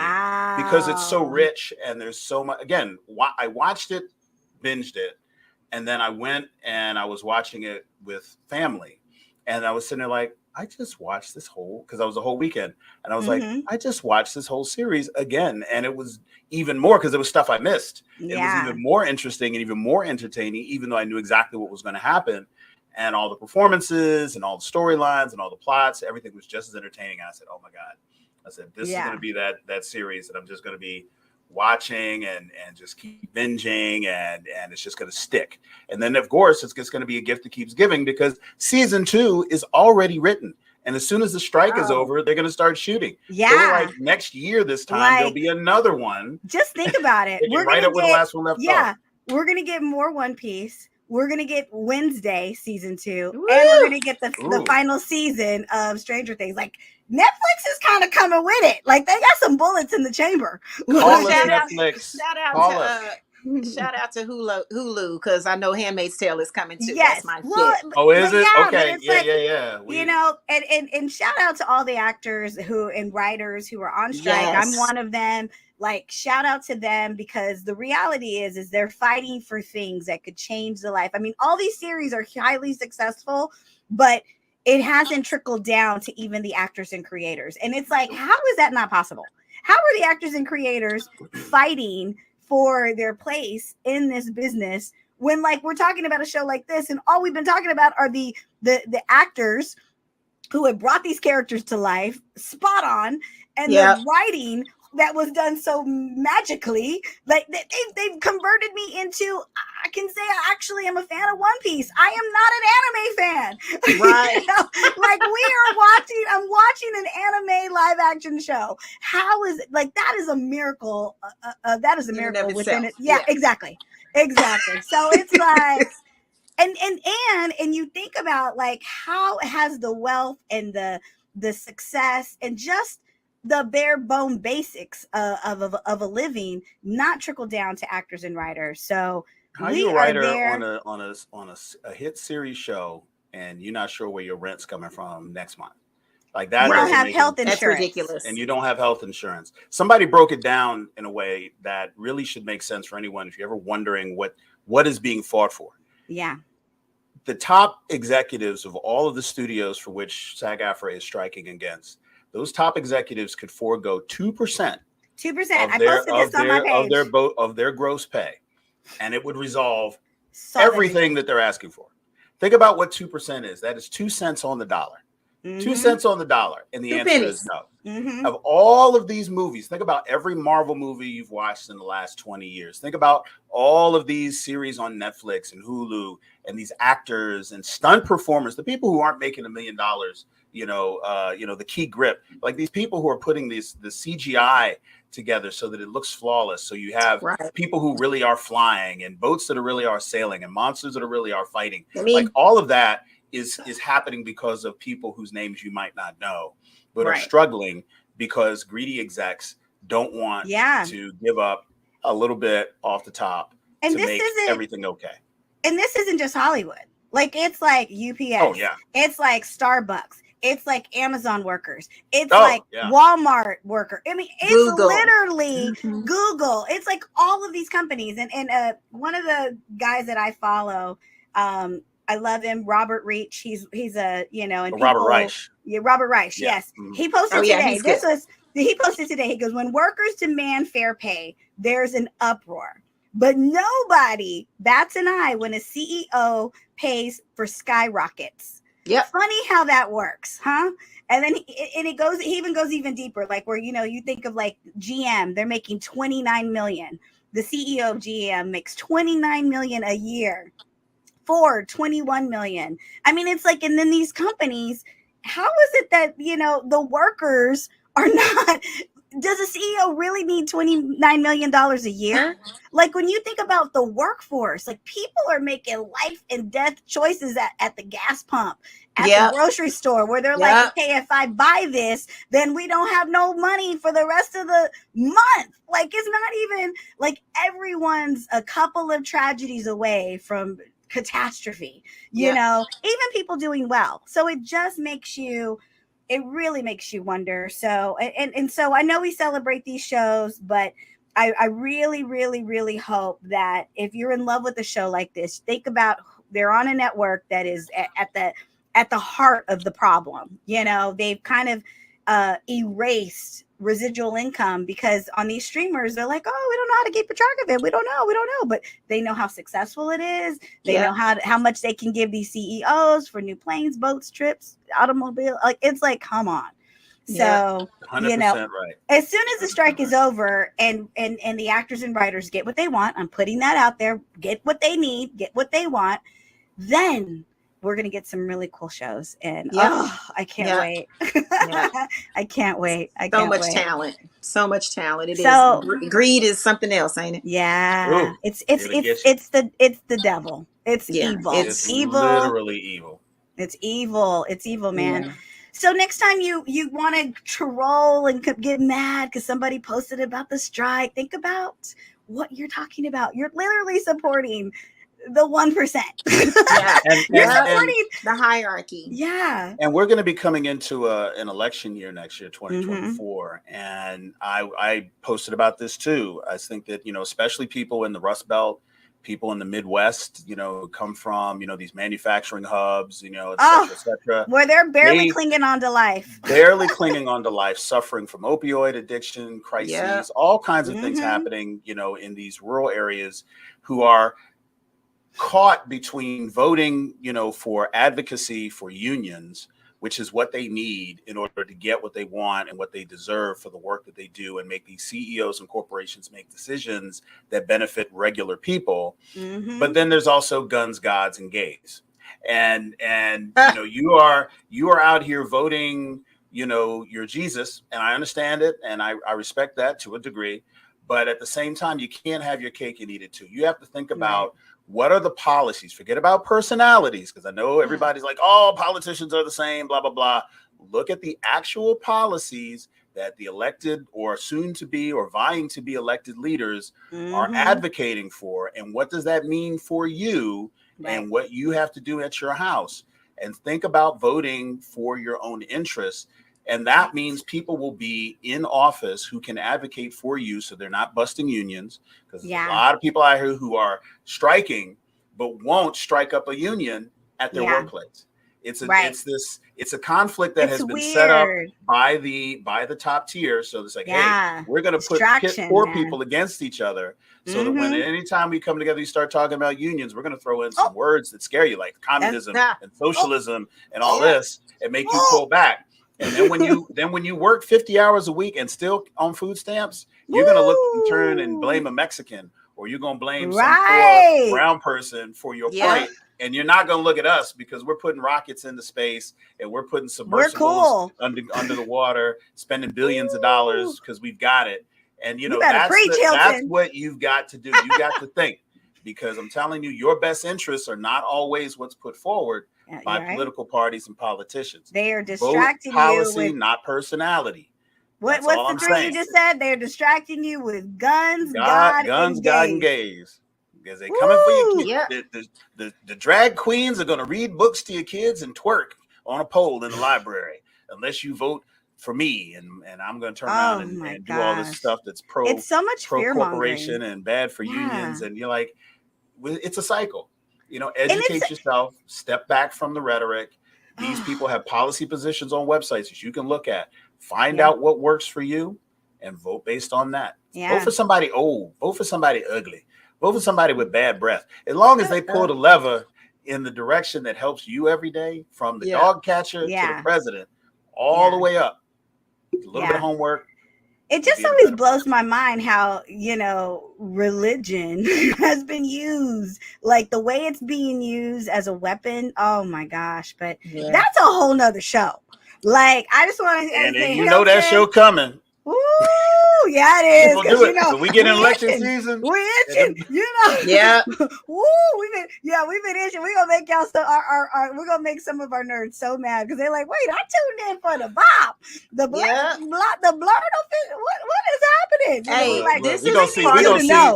because it's so rich and there's so much. Again, I watched it, binged it, and then I went and I was watching it with family, and I was sitting there like, I just watched this because I was a whole weekend, and I was like, I just watched this whole series again, and it was even more because it was stuff I missed. It was even more interesting and even more entertaining, even though I knew exactly what was going to happen. And all the performances and all the storylines and all the plots, everything was just as entertaining. And I said, oh my God. I said, this is going to be that series that I'm just going to be watching and just keep binging and it's just going to stick. And then of course it's just going to be a gift that keeps giving, because season 2 is already written. And as soon as the strike is over, they're going to start shooting. Yeah. So like next year, this time, there'll be another one. Just think about it. We're right up where the last one left off. Yeah. We're going to get more One Piece. We're going to get Wednesday season 2. Woo! And we're going to get the final season of Stranger Things. Like, Netflix is kind of coming with it. Like, they got some bullets in the chamber. Call us, Netflix. Shout out to Hulu, because I know Handmaid's Tale is coming too. Yes. That's my shit. Oh, is it? Yeah, okay. Yeah. And shout out to all the actors and writers who are on strike. Yes. I'm one of them. Like, shout out to them, because the reality is they're fighting for things that could change the life. I mean, all these series are highly successful, but it hasn't trickled down to even the actors and creators. And it's like, how is that not possible? How are the actors and creators fighting for their place in this business when, like, we're talking about a show like this and all we've been talking about are the actors who have brought these characters to life spot on, and the writing that was done so magically. Like, they've converted me into, I can say I actually am a fan of One Piece. I am not an anime fan. Right. Like, I'm watching an anime live action show. How is it? Like, that is a miracle. That is a miracle within it. Yeah, exactly. So it's like, and you think about, like, how has the wealth and the success and just the bare bone basics of a living not trickle down to actors and writers. So how you a writer on a hit series show and you're not sure where your rent's coming from next month? Like that. You don't have health insurance. That's ridiculous. And you don't have health insurance. Somebody broke it down in a way that really should make sense for anyone if you're ever wondering what is being fought for. Yeah. The top executives of all of the studios for which SAG-AFTRA is striking against, those top executives could forego 2%. 2%. I posted this on my page. Of their gross pay, and it would resolve everything that they're asking for. Think about what 2% is. That is 2 cents on the dollar. 2 cents on the dollar, and the answer is no. Mm-hmm. Of all of these movies, think about every Marvel movie you've watched in the last 20 years. Think about all of these series on Netflix and Hulu, and these actors and stunt performers, the people who aren't making $1 million. The key grip, like these people who are putting the CGI together so that it looks flawless. So you have people who really are flying, and boats that really are sailing, and monsters that really are fighting. Like all of that is happening because of people whose names you might not know, but are struggling because greedy execs don't want to give up a little bit off the top to make everything okay. And this isn't just Hollywood. Like, it's like UPS. Oh, yeah. It's like Starbucks. It's like Amazon workers. It's Walmart worker. I mean, it's Google. Literally Google. It's like all of these companies. And one of the guys that I follow, I love him. Robert Reich. He's a, and Robert people. Reich. Yeah, Robert Reich. Yeah. Yes. Mm-hmm. He posted Oh, yeah, today. he's good. He posted today. He goes, when workers demand fair pay, there's an uproar. But nobody bats an eye when a CEO pays for skyrockets. Yep. Funny how that works, huh? And then he even goes even deeper, like where, you think of like GM, they're making 29 million. The CEO of GM makes 29 million a year. Ford 21 million. I mean, it's like, and then these companies, how is it that, the workers are not, does a CEO really need $29 million a year? Like when you think about the workforce, like people are making life and death choices at the gas pump, at the grocery store, where they're like, okay, if I buy this, then we don't have no money for the rest of the month. Like it's not even like everyone's a couple of tragedies away from catastrophe, even people doing well. So it just really makes you wonder. So and so I know we celebrate these shows, but I really, really, really hope that if you're in love with a show like this, think about they're on a network that is at the heart of the problem. They've kind of erased residual income because on these streamers, they're like, oh, we don't know how to keep a track of it. We don't know. But they know how successful it is. They know how much they can give these CEOs for new planes, boats, trips, automobile. Like, it's like, come on. So, 100% right. As soon as the strike is over and the actors and writers get what they want, I'm putting that out there, get what they need, get what they want, then we're going to get some really cool shows. And I can't wait. I can't wait. So much talent. It is. Greed is something else, ain't it? Yeah. Ooh, it's the devil. It's evil. It's evil. Literally evil. It's evil. It's evil, man. Yeah. So next time you want to troll and get mad because somebody posted about the strike, think about what you're talking about. You're literally supporting the 1%. You're supporting the hierarchy. Yeah. And we're going to be coming into an election year next year, 2024. Mm-hmm. And I posted about this too. I think that, especially people in the Rust Belt, people in the Midwest, come from, these manufacturing hubs, et cetera. Where they're barely clinging on to life. Clinging on to life, suffering from opioid addiction, crises, all kinds of things happening, in these rural areas, who are caught between voting, for advocacy for unions, which is what they need in order to get what they want and what they deserve for the work that they do, and make these CEOs and corporations make decisions that benefit regular people. Mm-hmm. But then there's also guns, gods, and gays. And you are out here voting, your Jesus, and I understand it, and I respect that to a degree. But at the same time, you can't have your cake and eat it too. You have to think about what are the policies. Forget about personalities, because I know everybody's like, oh, politicians are the same, blah, blah, blah. Look at the actual policies that the elected or soon to be or vying to be elected leaders are advocating for. And what does that mean for you and what you have to do at your house? And think about voting for your own interests. And that means people will be in office who can advocate for you, so they're not busting unions. Because there's a lot of people out here who are striking, but won't strike up a union at their workplace. It's a conflict that has been set up by the top tier. So it's like, hey, we're going to pit poor people against each other, so that when anytime we come together, you start talking about unions, we're going to throw in some words that scare you, like communism and socialism and all this, and make you pull back. And then when you work 50 hours a week and still on food stamps, you're going to look and turn and blame a Mexican, or you're going to blame some poor brown person for your plight. And you're not going to look at us, because we're putting rockets into space and we're putting submersibles under the water, spending billions of dollars because we've got it. And, that's what you've got to do. You got to think, because I'm telling you, your best interests are not always what's put forward by political parties and politicians. They are distracting policy, you with not personality. What's the three you just said? They're distracting you with guns, God, and gays. Because they're coming for your kids. The drag queens are going to read books to your kids and twerk on a pole in the library, unless you vote for me, and I'm going to turn around and do all this stuff that's it's so much pro corporation and bad for unions. And you're like, it's a cycle. And it's educate yourself, step back from the rhetoric. These people have policy positions on websites that you can look at, find out what works for you, and vote based on that. Vote for somebody old, vote for somebody ugly, vote for somebody with bad breath. As long as they pull the lever in the direction that helps you every day, from the dog catcher to the president, all the way up. A little bit of homework. It just always blows my mind how, religion has been used, like the way it's being used as a weapon. Oh my gosh. But that's a whole nother show. Like, I just want to say, that show coming. Ooh, yeah, it is. Because when we get in election season, we're itching. Yeah. Ooh, we've been itching. We're gonna make y'all we're gonna make some of our nerds so mad because they're like, wait, I tuned in for the BOP, the BLERD, the BLERD. What is happening? Hey,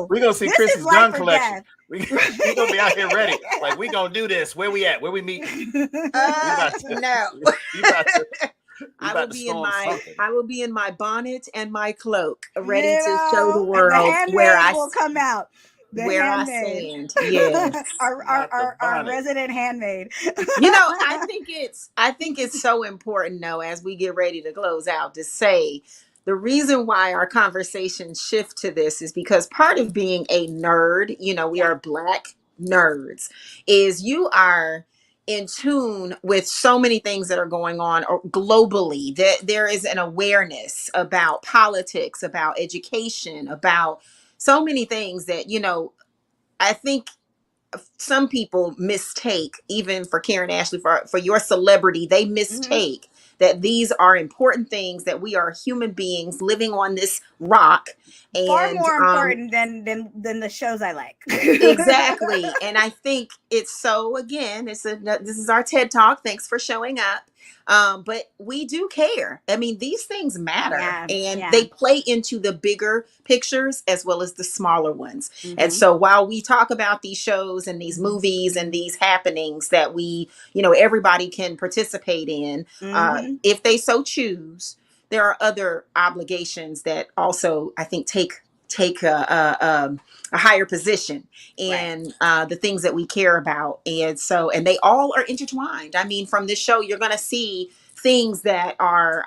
we're gonna see Chris's gun collection. We're gonna be out here ready. Like, we gonna do this. Where we at? Where we meet? I will be in my bonnet and my cloak, ready to show the world where I will come out. I stand. Yes. our resident handmaid. I think it's so important, though, as we get ready to close out, to say the reason why our conversations shift to this is because part of being a nerd, we are Black nerds, is you are in tune with so many things that are going on globally. There is an awareness about politics, about education, about so many things that, I think some people mistake, even for Karen Ashley, for your celebrity, they mistake that these are important things, that we are human beings living on this rock. And far more important than the shows I like. Exactly. And I think it's so, again, this is our TED Talk. Thanks for showing up. But we do care. I mean, these things matter, and they play into the bigger pictures as well as the smaller ones. And so while we talk about these shows and these movies and these happenings that we, everybody can participate in, if they so choose, there are other obligations that also, I think, take a higher position in the things that we care about. And they all are intertwined. I mean, from this show, you're going to see things that are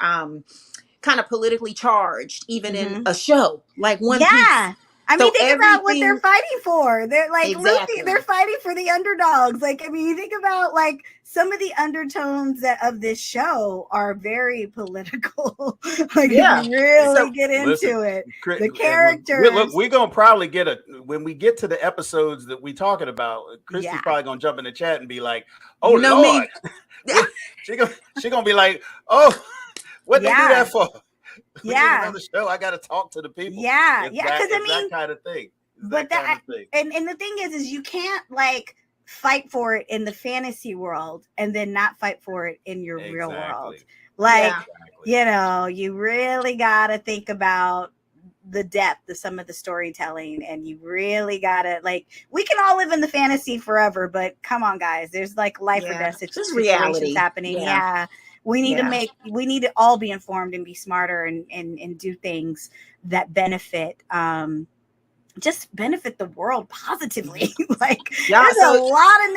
kind of politically charged, even in a show like One Piece. I mean, think about what they're fighting for. They're like, Luffy, they're fighting for the underdogs. Like, I mean, you think about like some of the undertones of this show are very political. Like, if you really get into it, the characters. Look, we're gonna probably when we get to the episodes that we're talking about, Christy's probably gonna jump in the chat and be like, "Oh Lord," she gonna be like, "Oh, what they do that for?" Another show, I got to talk to the people. Because I mean, that kind of thing. And the thing is you can't like fight for it in the fantasy world and then not fight for it in your real world. Like, you really got to think about the depth of some of the storytelling, and you really got to, like, we can all live in the fantasy forever, but come on, guys, there's like life or death situations happening. We need to all be informed and be smarter and do things that benefit just benefit the world positivly. Like, there's a lot of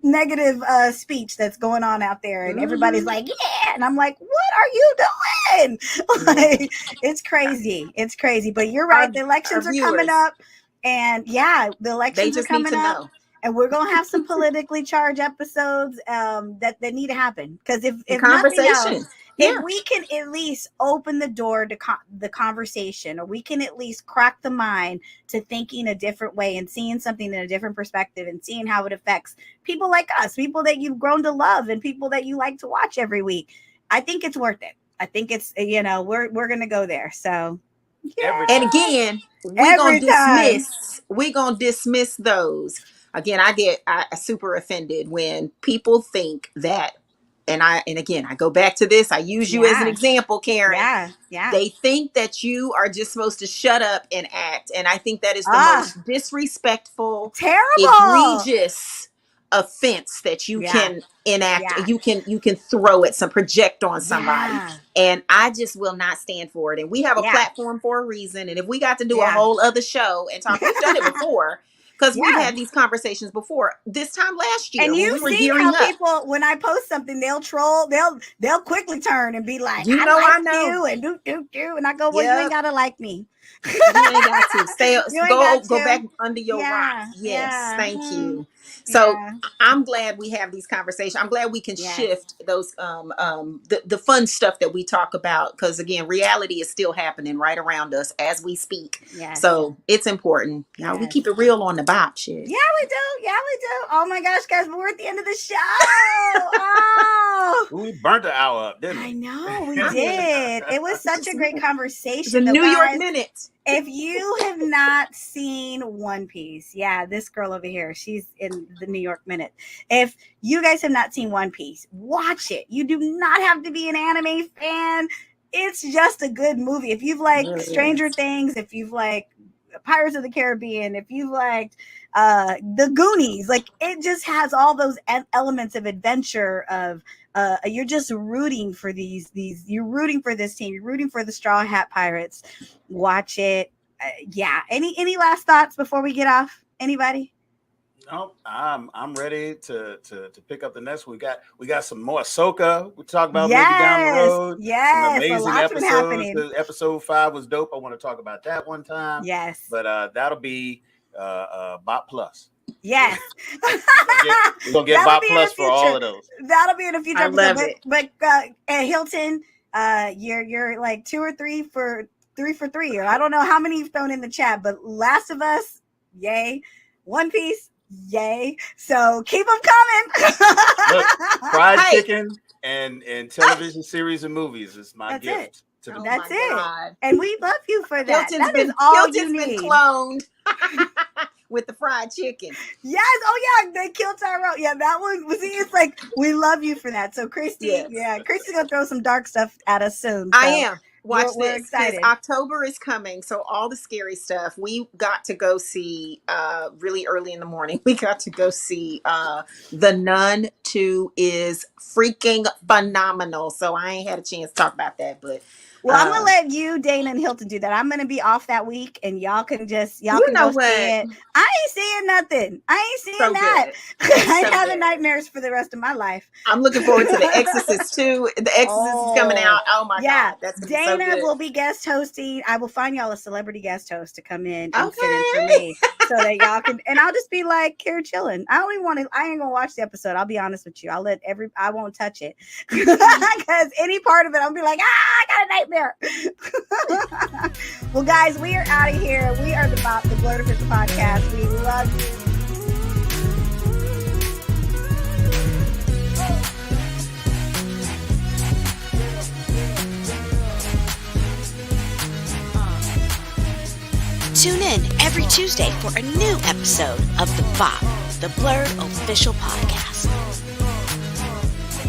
negative speech that's going on out there, and everybody's like, yeah, and I'm like, what are you doing? Like, it's crazy. But you're right, the elections are coming up, and the elections are coming up. And we're gonna have some politically charged episodes that need to happen, because if nothing else, if we can at least open the door to the conversation, or we can at least crack the mind to thinking a different way and seeing something in a different perspective and seeing how it affects people like us, people that you've grown to love, and people that you like to watch every week, I think it's worth it. I think it's we're gonna go there. So. And again, we're gonna dismiss those. Again, I get super offended when people think that, and again, I go back to this. I use you as an example, Karen. They think that you are just supposed to shut up and act, and I think that is the most disrespectful, terrible, egregious offense that you can enact. You can throw at project on somebody, and I just will not stand for it. And we have a platform for a reason. And if we got to do a whole other show and talk, we've done it before. because we've had these conversations before. This time last year, and when you we were see gearing how up, people, when I post something, they'll troll, they'll quickly turn and be like, you I know, like I know. you, and do, and I go, well, you ain't gotta like me. You ain't got to stay. Go back under your rock. Yes, thank you. So I'm glad we have these conversations. I'm glad we can shift those the fun stuff that we talk about, because again, reality is still happening right around us as we speak. So it's important. You know, we keep it real on the BOP shit. Yeah, we do. Oh my gosh, guys, we're at the end of the show. Oh, we burnt the hour up, didn't we? I know we did. It was such a great conversation. The New York Minute. If you have not seen One Piece, this girl over here, she's in the New York Minute. If you guys have not seen One Piece, watch it. You do not have to be an anime fan. It's just a good movie. If you've liked Stranger Things, if you've liked Pirates of the Caribbean, if you've liked the Goonies, like, it just has all those elements of adventure, of you're just rooting for these you're rooting for this team, you're rooting for the Straw Hat Pirates. Watch it. Any last thoughts before we get off? Anybody? No, I'm ready to pick up the next. We got some more Ahsoka. We'll talk about maybe down the road. Some amazing episodes. Episode 5 was dope. I want to talk about that one time. Yes. But that'll be BOP Plus. Yes. We're gonna get BOP Plus for all of those. That'll be in a future episode. Love it. But Hilton, you're like 2 or 3 for 3, or I don't know how many you've thrown in the chat, but Last of Us, yay. One Piece, yay. So keep them coming. Look, fried chicken and television series and movies is my gift to the That's it. And we love you for that. Hilton's that is all Hilton's you need. Been cloned with the fried chicken. Yes. Oh yeah, they killed Tyrell. Yeah, that one was. It's like, we love you for that. So Christy, Christy's gonna throw some dark stuff at us soon. So I am. Watch we're this. Excited. October is coming. So all the scary stuff, we got to go see really early in the morning. We got to go see The Nun 2 is freaking phenomenal. So I ain't had a chance to talk about that, but I'm gonna let you, Dana, and Hilton do that. I'm gonna be off that week, and y'all can go see it. I ain't seeing nothing. I ain't seeing that. I ain't having nightmares for the rest of my life. I'm looking forward to The Exorcist 2. The Exorcist is coming out. Oh my God, that's gonna Dana be so good. will be guest hosting. I will find y'all a celebrity guest host to come in and sit in for me, so that y'all can. And I'll just be like here chilling. I don't even want to. I ain't gonna watch the episode. I'll be honest with you. I won't touch it because any part of it, I'll be like, I got a nightmare. Well, guys, we are out of here. We are the BOP, the BLERD Official Podcast. We love you. Tune in every Tuesday for a new episode of the BOP, the BLERD Official Podcast.